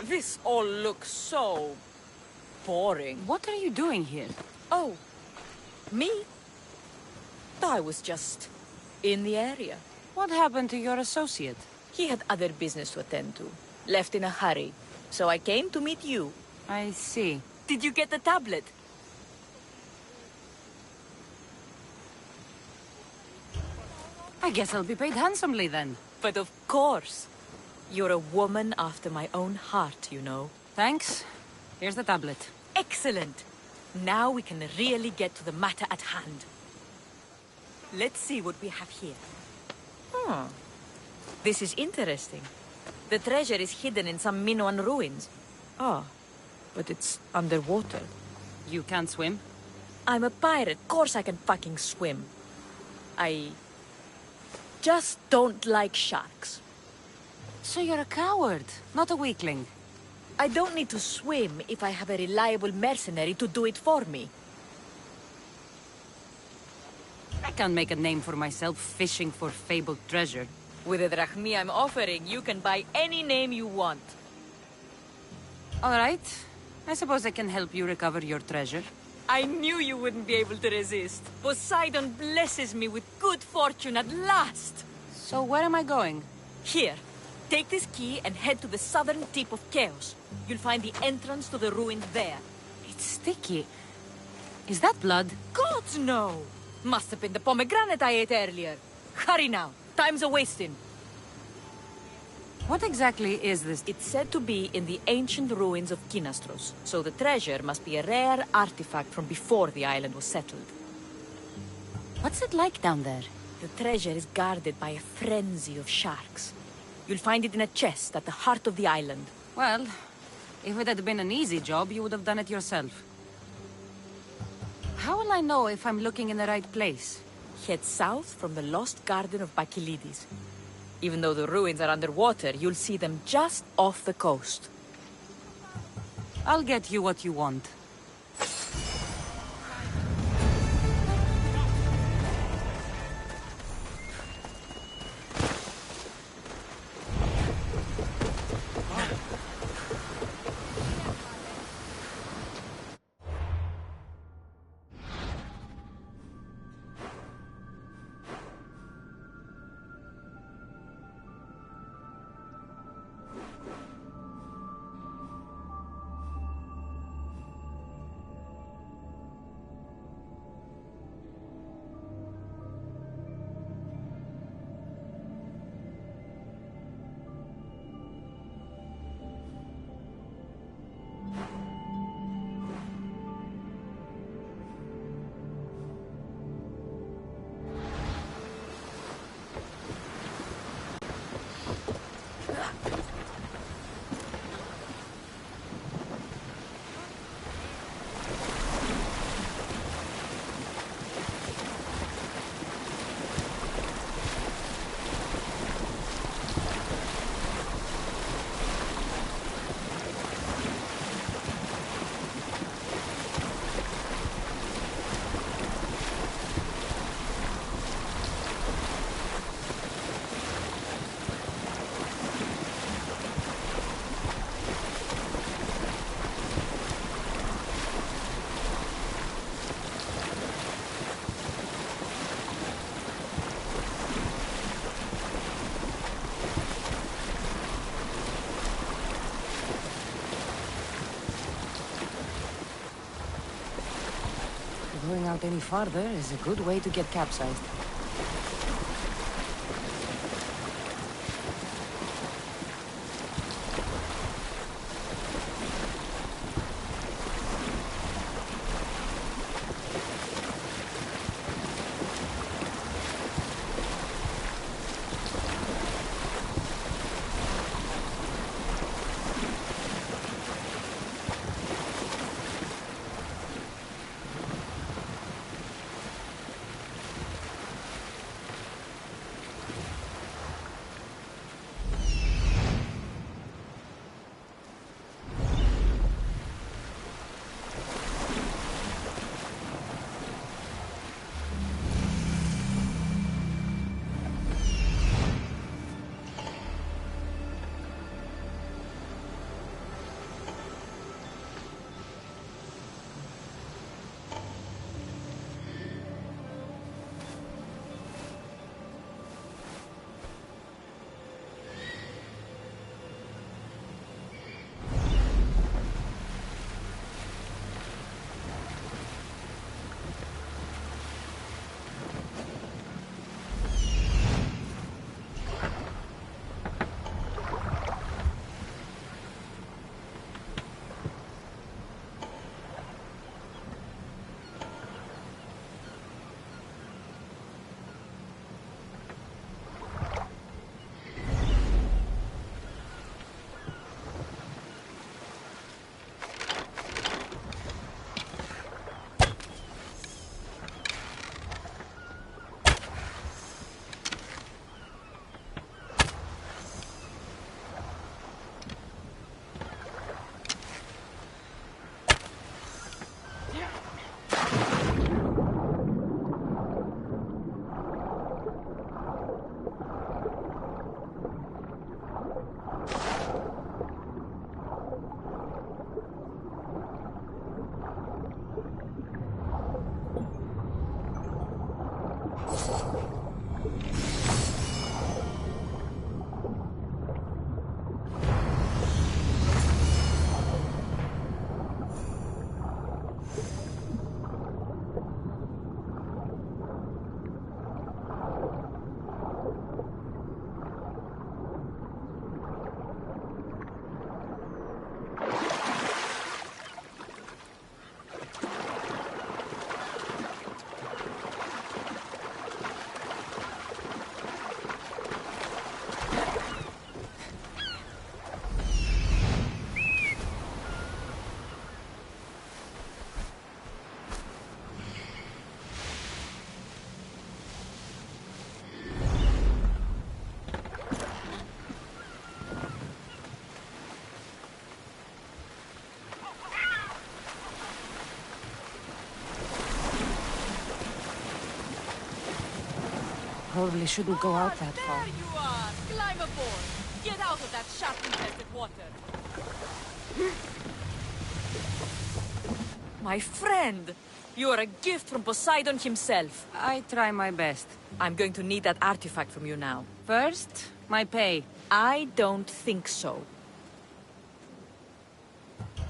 This all looks so boring. What are you doing here? Oh, me? I was just in the area. What happened to your associate? He had other business to attend to. Left in a hurry. So I came to meet you. I see. Did you get the tablet? I guess I'll be paid handsomely then. But of course. You're a woman after my own heart, you know. Thanks. Here's the tablet. Excellent. Now we can really get to the matter at hand. Let's see what we have here. This is interesting. The treasure is hidden in some Minoan ruins. Ah, but it's underwater. You can't swim? I'm a pirate. Course I can fucking swim. I just don't like sharks. So you're a coward, not a weakling. I don't need to swim if I have a reliable mercenary to do it for me. I can't make a name for myself fishing for fabled treasure. With the drachmi I'm offering, you can buy any name you want. All right. I suppose I can help you recover your treasure. I knew you wouldn't be able to resist. Poseidon blesses me with good fortune at last. So where am I going? Here. Take this key and head to the southern tip of Chaos. You'll find the entrance to the ruins there. It's sticky. Is that blood? Gods, no! Must have been the pomegranate I ate earlier. Hurry now. Time's a-wasting. What exactly is this? It's said to be in the ancient ruins of Kinastros, so the treasure must be a rare artifact from before the island was settled. What's it like down there? The treasure is guarded by a frenzy of sharks. You'll find it in a chest at the heart of the island. Well, if it had been an easy job, you would have done it yourself. How will I know if I'm looking in the right place? Head south from the lost garden of Bacchylides. Even though the ruins are underwater, you'll see them just off the coast. I'll get you what you want. Going out any farther is a good way to get capsized. Probably shouldn't go out that far. There you are! Climb aboard! Get out of that shark-infested water! My friend! You are a gift from Poseidon himself. I try my best. I'm going to need that artifact from you now. First, my pay. I don't think so.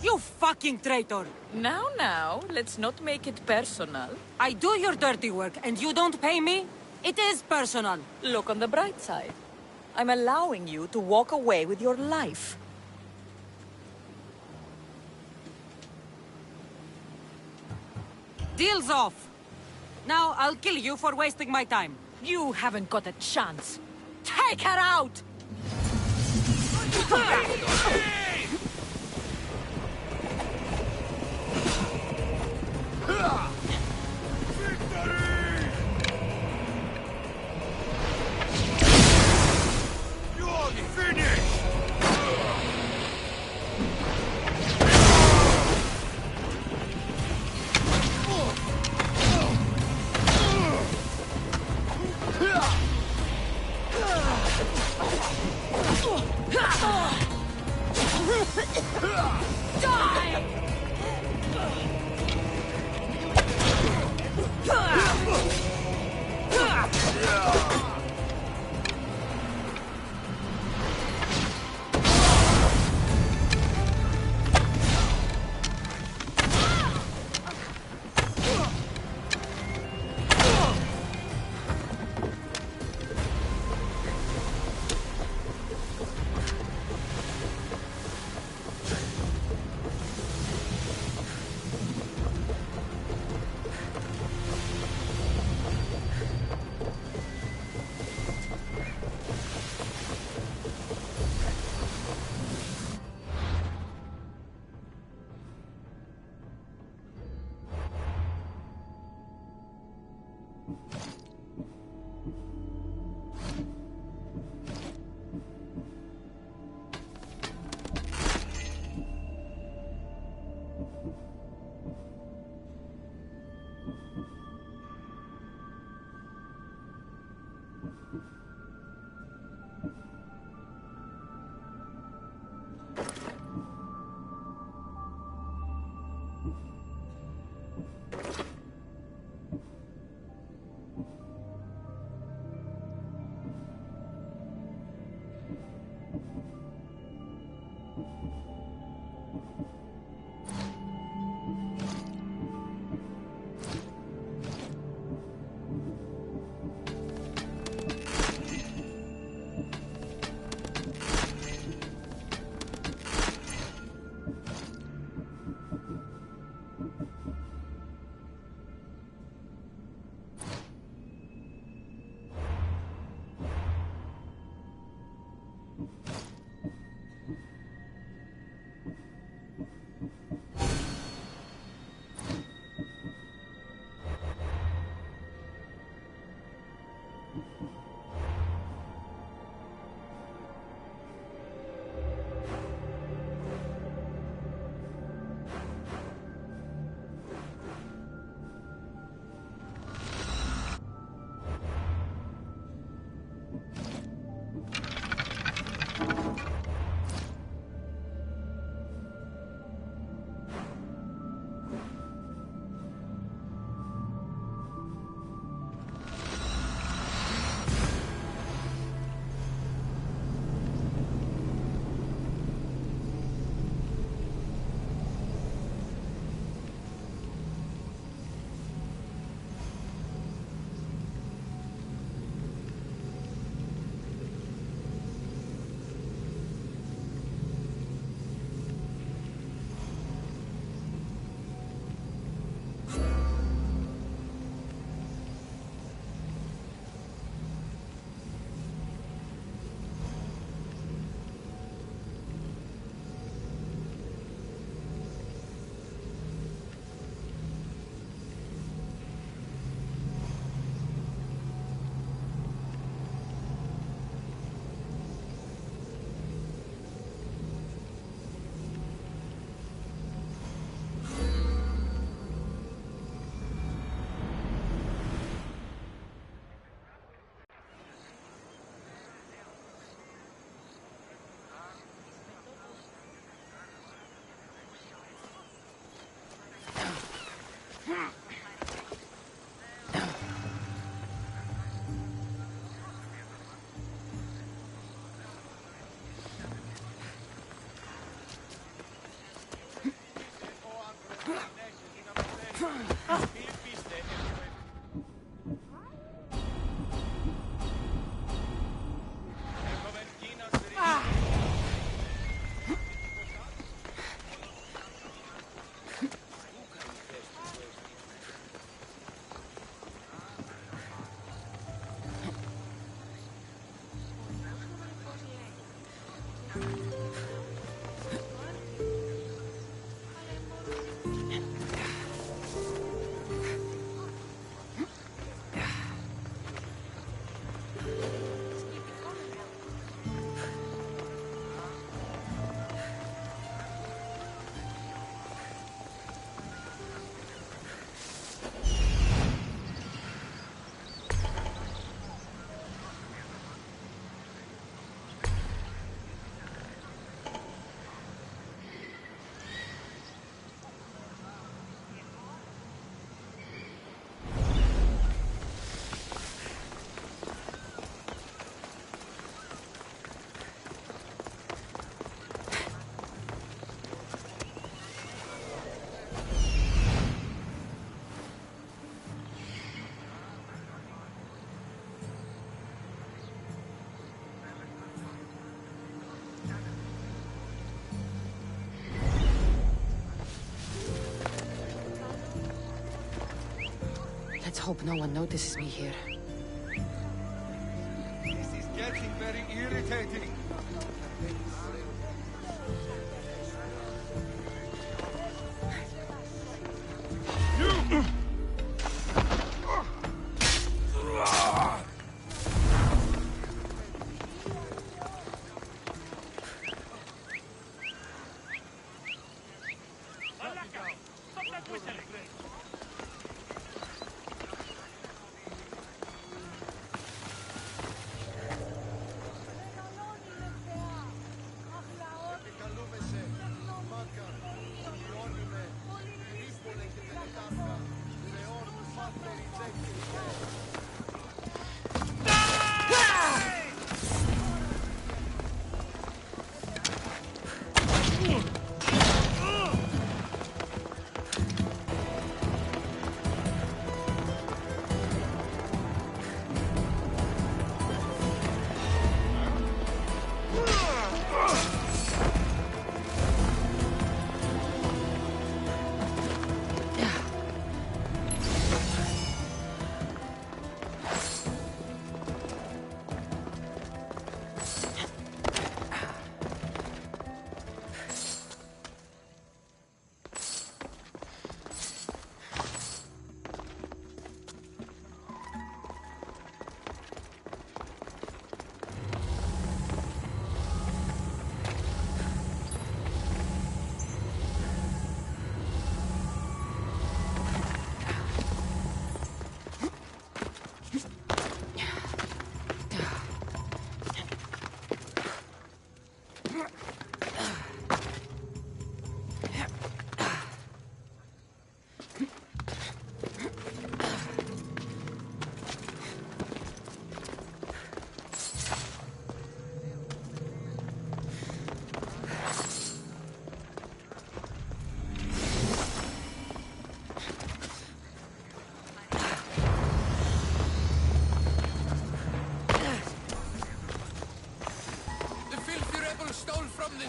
You fucking traitor! Now, let's not make it personal. I do your dirty work and you don't pay me? It is personal. Look on the bright side. I'm allowing you to walk away with your life. Deal's off. Now I'll kill you for wasting my time. You haven't got a chance. Take her out! Let's hope no one notices me here. This is getting very irritating.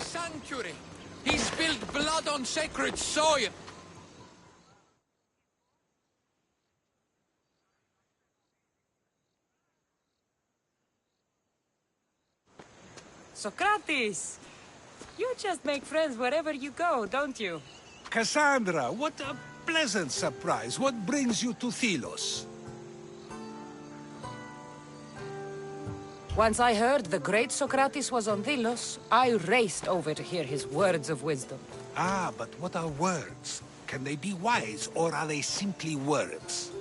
Sanctuary. He spilled blood on sacred soil. Socrates! You just make friends wherever you go, don't you? Cassandra, what a pleasant surprise. What brings you to Thelos? Once I heard the great Socrates was on Delos, I raced over to hear his words of wisdom. Ah, but what are words? Can they be wise, or are they simply words?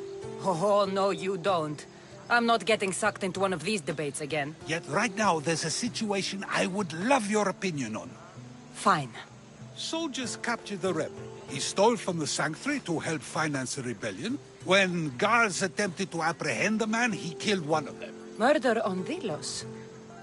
Oh, no, you don't. I'm not getting sucked into one of these debates again. Yet right now, there's a situation I would love your opinion on. Fine. Soldiers captured the rebel. He stole from the sanctuary to help finance the rebellion. When guards attempted to apprehend the man, he killed one of them. Murder on Delos?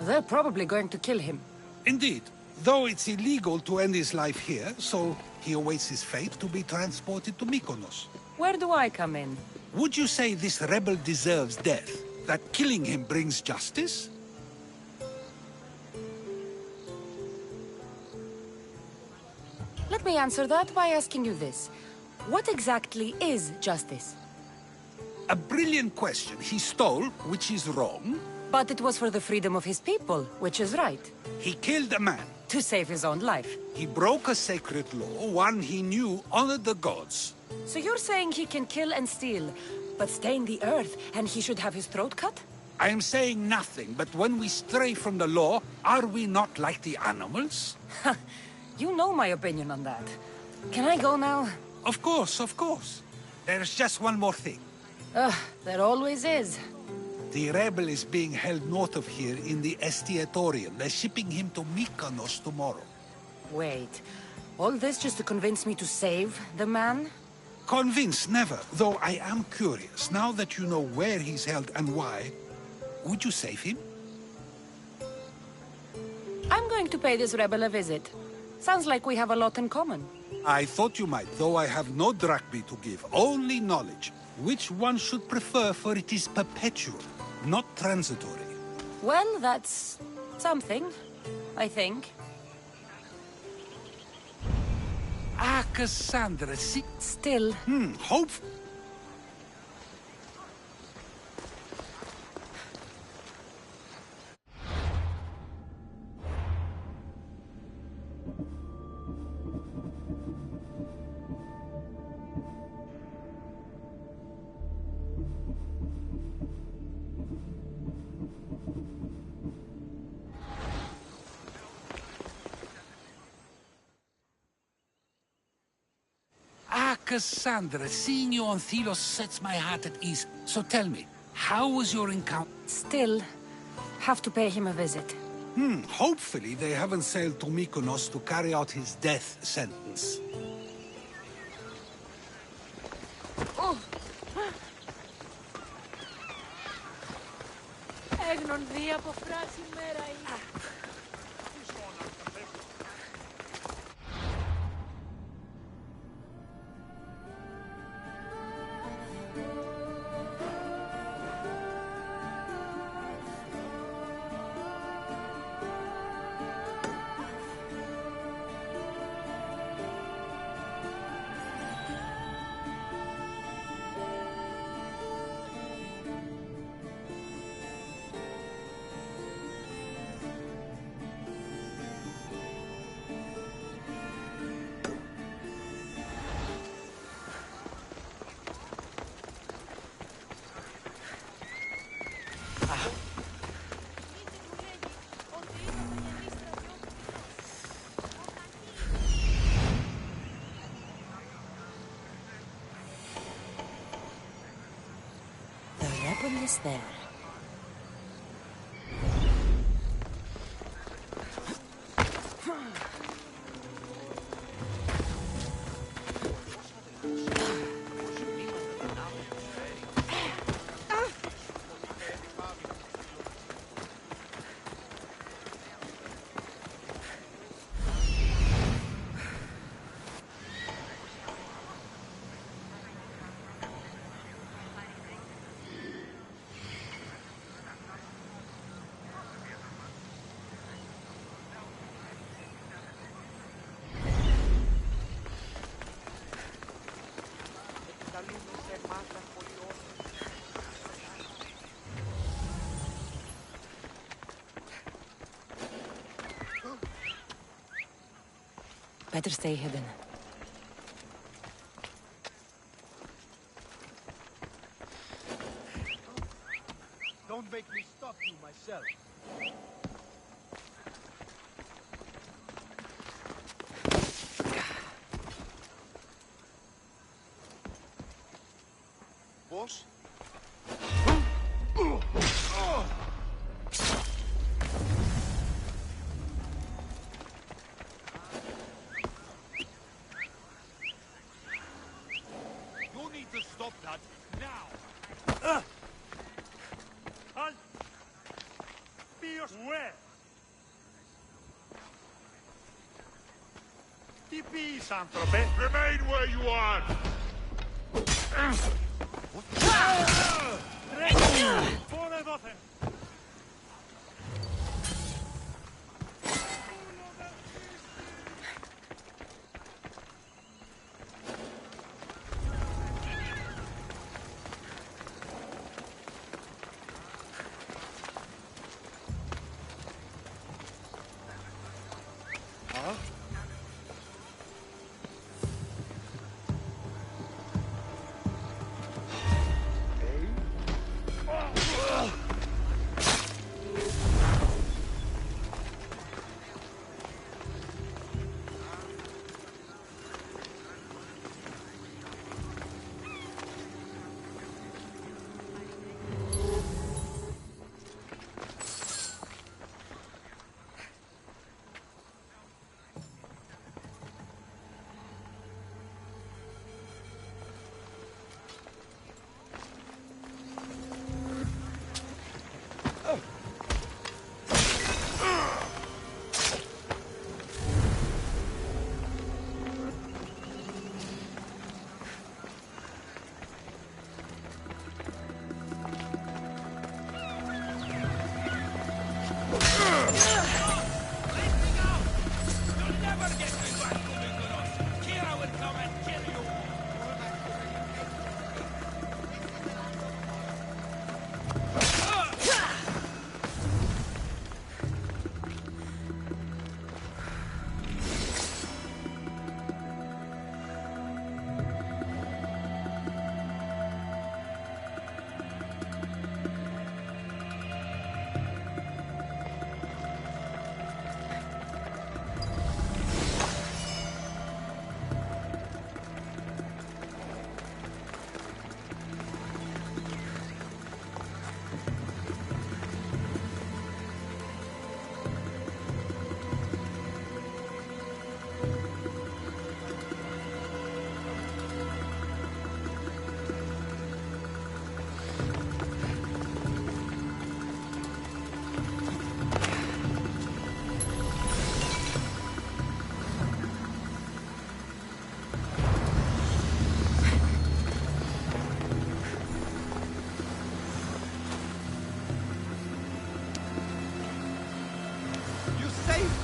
They're probably going to kill him. Indeed. Though it's illegal to end his life here, so he awaits his fate to be transported to Mykonos. Where do I come in? Would you say this rebel deserves death? That killing him brings justice? Let me answer that by asking you this. What exactly is justice? A brilliant question. He stole, which is wrong. But it was for the freedom of his people, which is right. He killed a man. To save his own life. He broke a sacred law, one he knew honored the gods. So you're saying he can kill and steal, but stain the earth, and he should have his throat cut? I am saying nothing, but when we stray from the law, are we not like the animals? You know my opinion on that. Can I go now? Of course, of course. There's just one more thing. There always is. The rebel is being held north of here in the Estiatorium. They're shipping him to Mykonos tomorrow. Wait, all this just to convince me to save the man? Convinced, never. Though I am curious, now that you know where he's held and why, would you save him? I'm going to pay this rebel a visit. Sounds like we have a lot in common. I thought you might, though I have no drachmi to give, only knowledge. Which one should prefer, for it is perpetual, not transitory. Well, that's something, I think. Ah, Cassandra, see... Still... hope... Cassandra, seeing you on Thelos sets my heart at ease. So tell me, how was your encounter? Still, have to pay him a visit. Hopefully they haven't sailed to Mykonos to carry out his death sentence. Έγνον δει από φράση μέρα είναι. Is there. Better stay hidden. Don't make me stop you myself. Boss? Stop that now! Halt! Where? Τι πεις, άνθρωπε? Remain where you are! Φόρε δόθε!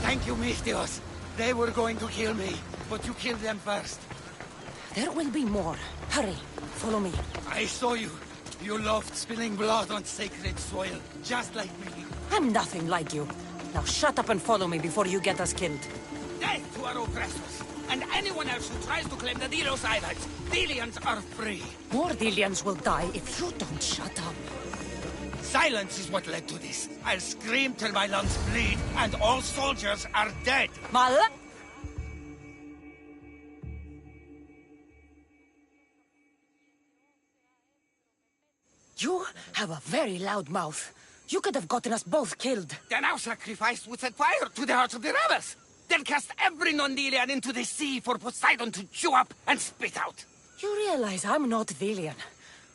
Thank you, Mistios. They were going to kill me, but you killed them first. There will be more. Hurry, follow me. I saw you. You loved spilling blood on sacred soil, just like me. I'm nothing like you. Now shut up and follow me before you get us killed. Death to our oppressors, and anyone else who tries to claim the Delos Islands. Delians are free. More Delians will die if you don't shut up. Silence is what led to this. I'll scream till my lungs bleed, and all soldiers are dead. Mal? You have a very loud mouth. You could have gotten us both killed. Then our sacrifice would set fire to the hearts of the rebels. Then cast every non-Delian into the sea for Poseidon to chew up and spit out. You realize I'm not Delian.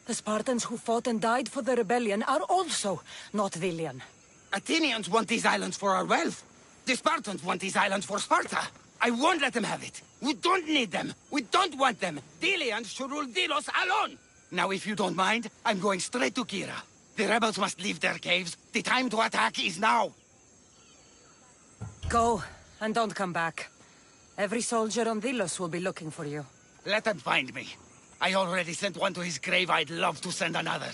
The Spartans who fought and died for the rebellion are also not Delian. Athenians want these islands for our wealth. The Spartans want these islands for Sparta. I won't let them have it. We don't need them. We don't want them. Delians should rule Delos alone. Now, if you don't mind, I'm going straight to Kira. The rebels must leave their caves. The time to attack is now. Go, and don't come back. Every soldier on Delos will be looking for you. Let them find me. I already sent one to his grave. I'd love to send another.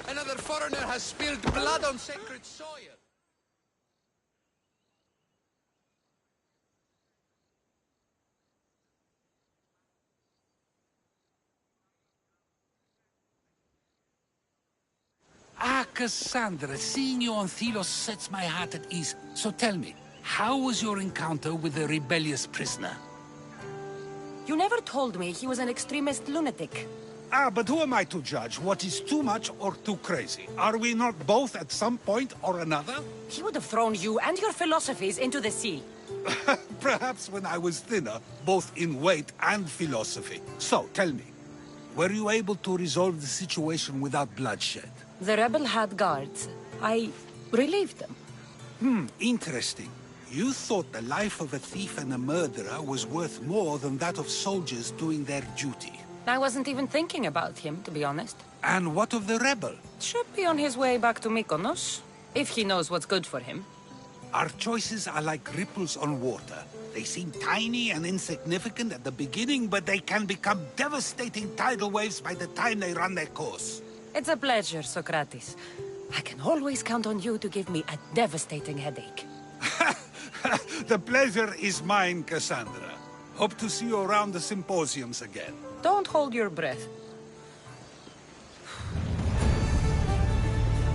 Another foreigner has spilled blood on sacred soil. Ah, Cassandra, seeing you on Thelos sets my heart at ease. So tell me, how was your encounter with the rebellious prisoner? You never told me he was an extremist lunatic. But who am I to judge what is too much or too crazy? Are we not both at some point or another? He would have thrown you and your philosophies into the sea. Perhaps when I was thinner, both in weight and philosophy. So, tell me, were you able to resolve the situation without bloodshed? The rebel had guards. I relieved them. Interesting. You thought the life of a thief and a murderer was worth more than that of soldiers doing their duty. I wasn't even thinking about him, to be honest. And what of the rebel? Should be on his way back to Mykonos, if he knows what's good for him. Our choices are like ripples on water. They seem tiny and insignificant at the beginning, but they can become devastating tidal waves by the time they run their course. It's a pleasure, Socrates. I can always count on you to give me a devastating headache. The pleasure is mine, Cassandra. Hope to see you around the symposiums again. Don't hold your breath.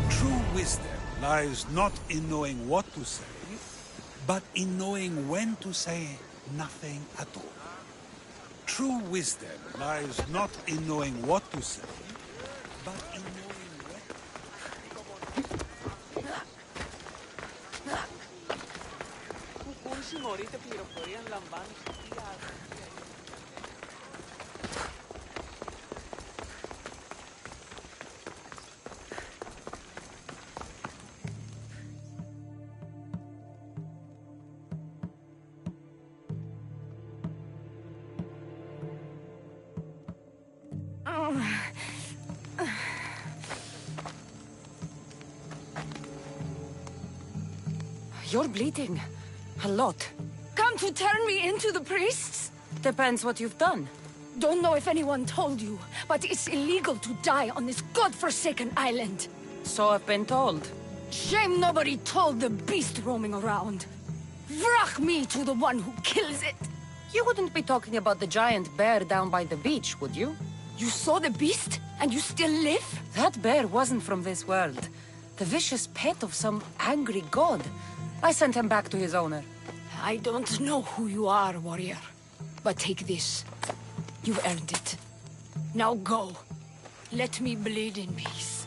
True wisdom lies not in knowing what to say, but in knowing when to say nothing at all. True wisdom lies not in knowing what to say, but in knowing when. You're bleeding. A lot. Come to turn me into the priests? Depends what you've done. Don't know if anyone told you, but it's illegal to die on this godforsaken island. So I've been told. Shame nobody told the beast roaming around. Vrach me to the one who kills it. You wouldn't be talking about the giant bear down by the beach, would you? You saw the beast, and you still live? That bear wasn't from this world. The vicious pet of some angry god. I sent him back to his owner. I don't know who you are, warrior. But take this. You've earned it. Now go. Let me bleed in peace.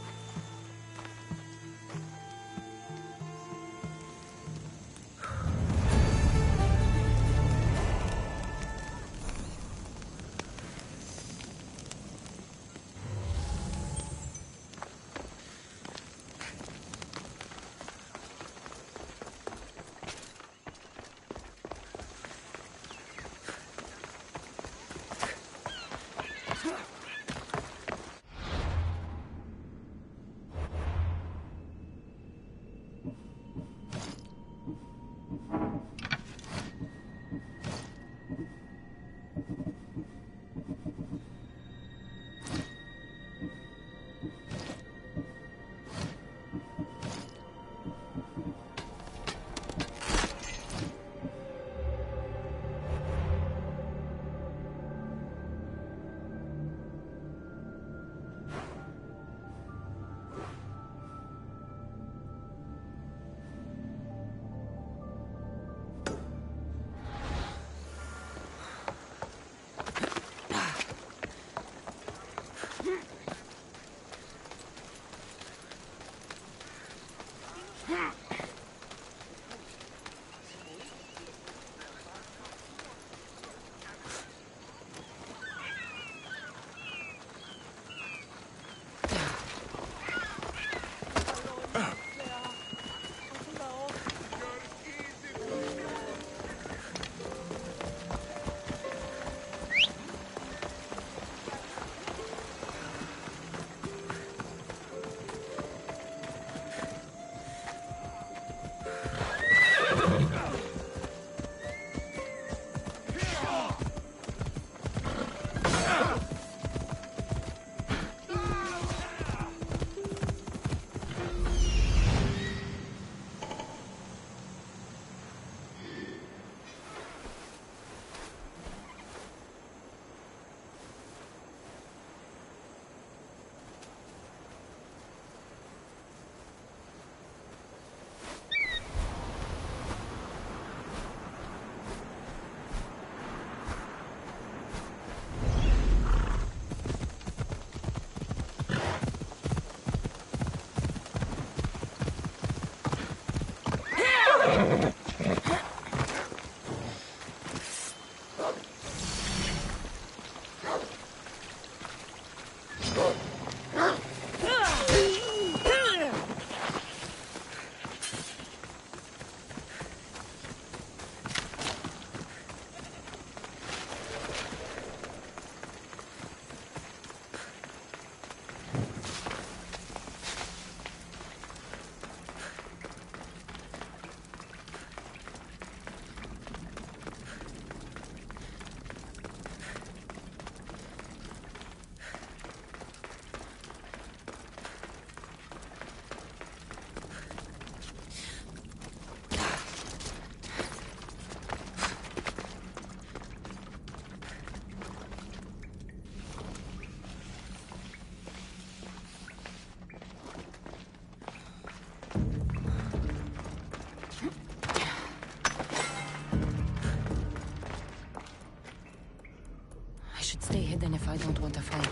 Stay hidden if I don't want to fight.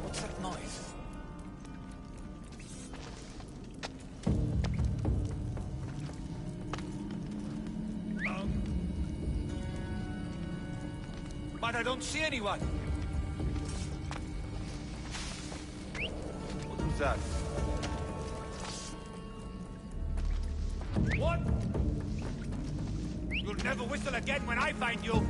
What's that noise? But I don't see anyone. What was that? What? You'll never whistle again when I find you.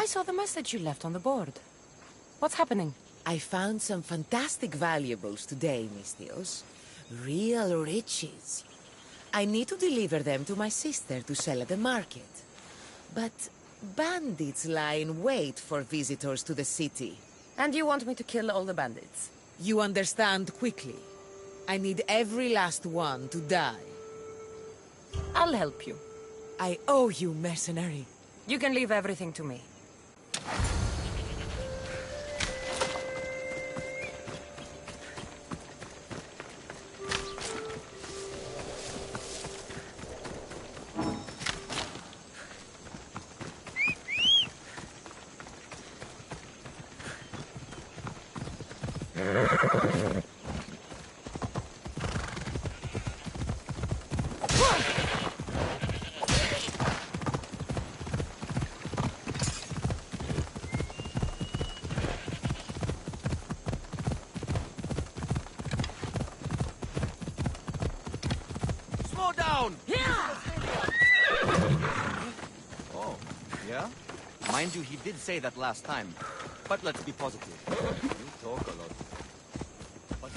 I saw the message you left on the board. What's happening? I found some fantastic valuables today, Miss Theos. Real riches. I need to deliver them to my sister to sell at the market. But bandits lie in wait for visitors to the city. And you want me to kill all the bandits? You understand quickly. I need every last one to die. I'll help you. I owe you, mercenary. You can leave everything to me. Slow down! Oh, yeah? Mind you, he did say that last time. But let's be positive. You talk a lot. But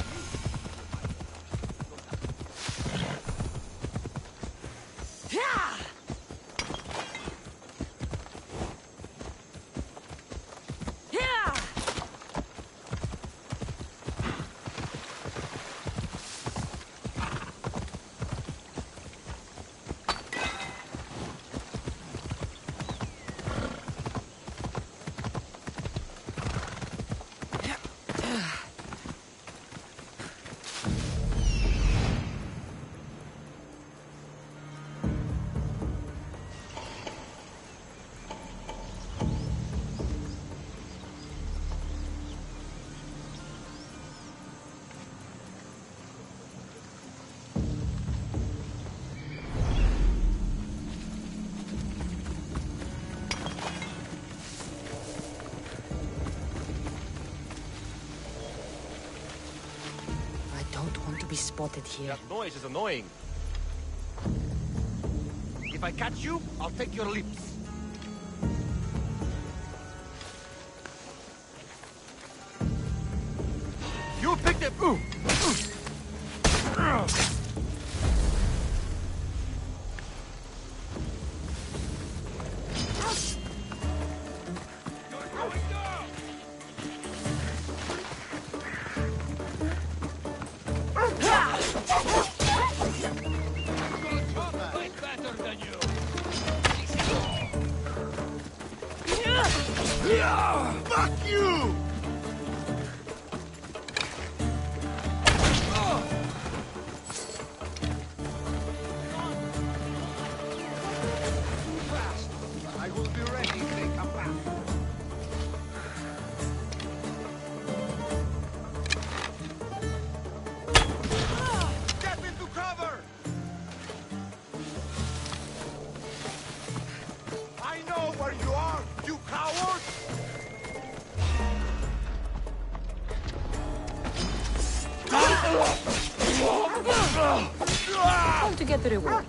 Be spotted here. that noise is annoying. If I catch you, I'll take your lips. You picked it! Fuck you! I will be ready if they come back. Get into cover! I know where you are, you coward! Time to get the reward.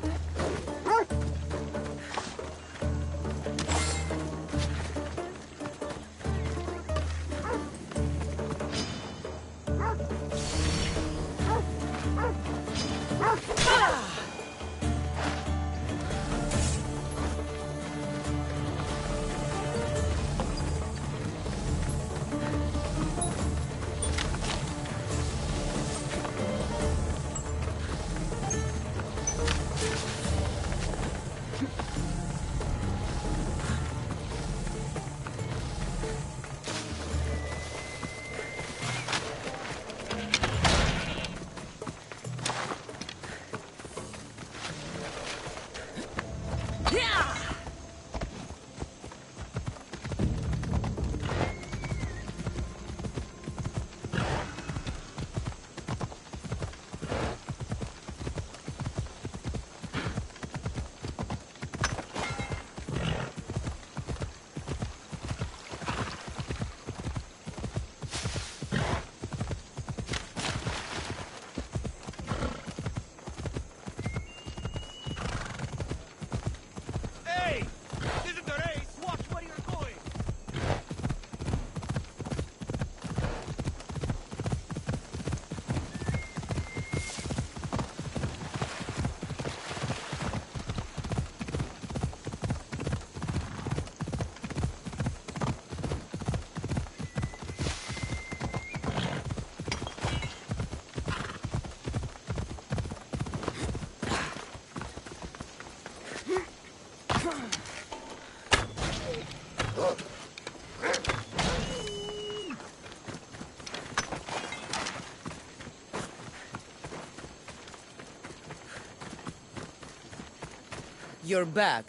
You're back.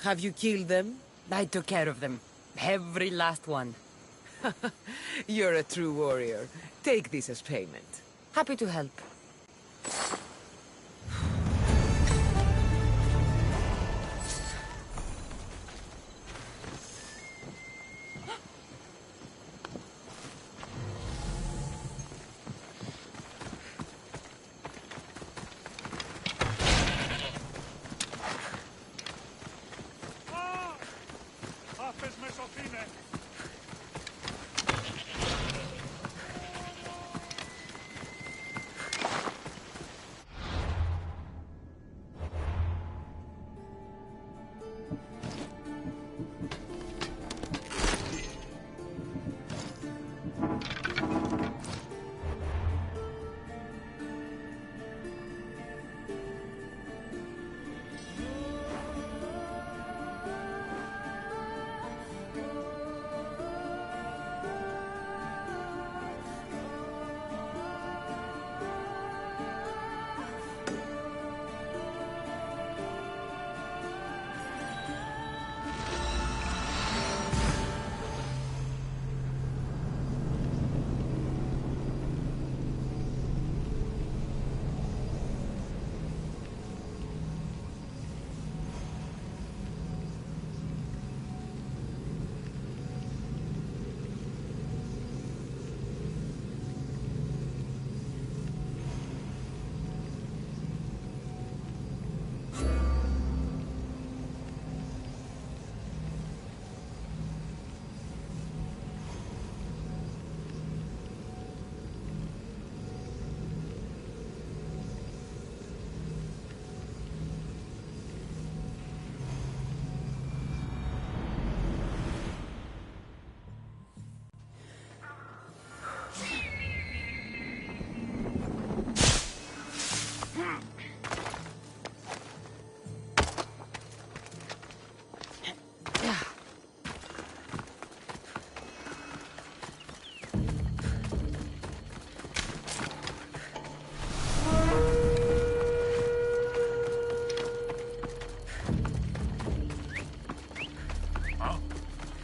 Have you killed them? I took care of them. Every last one. You're a true warrior. Take this as payment. Happy to help.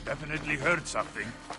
Definitely heard something.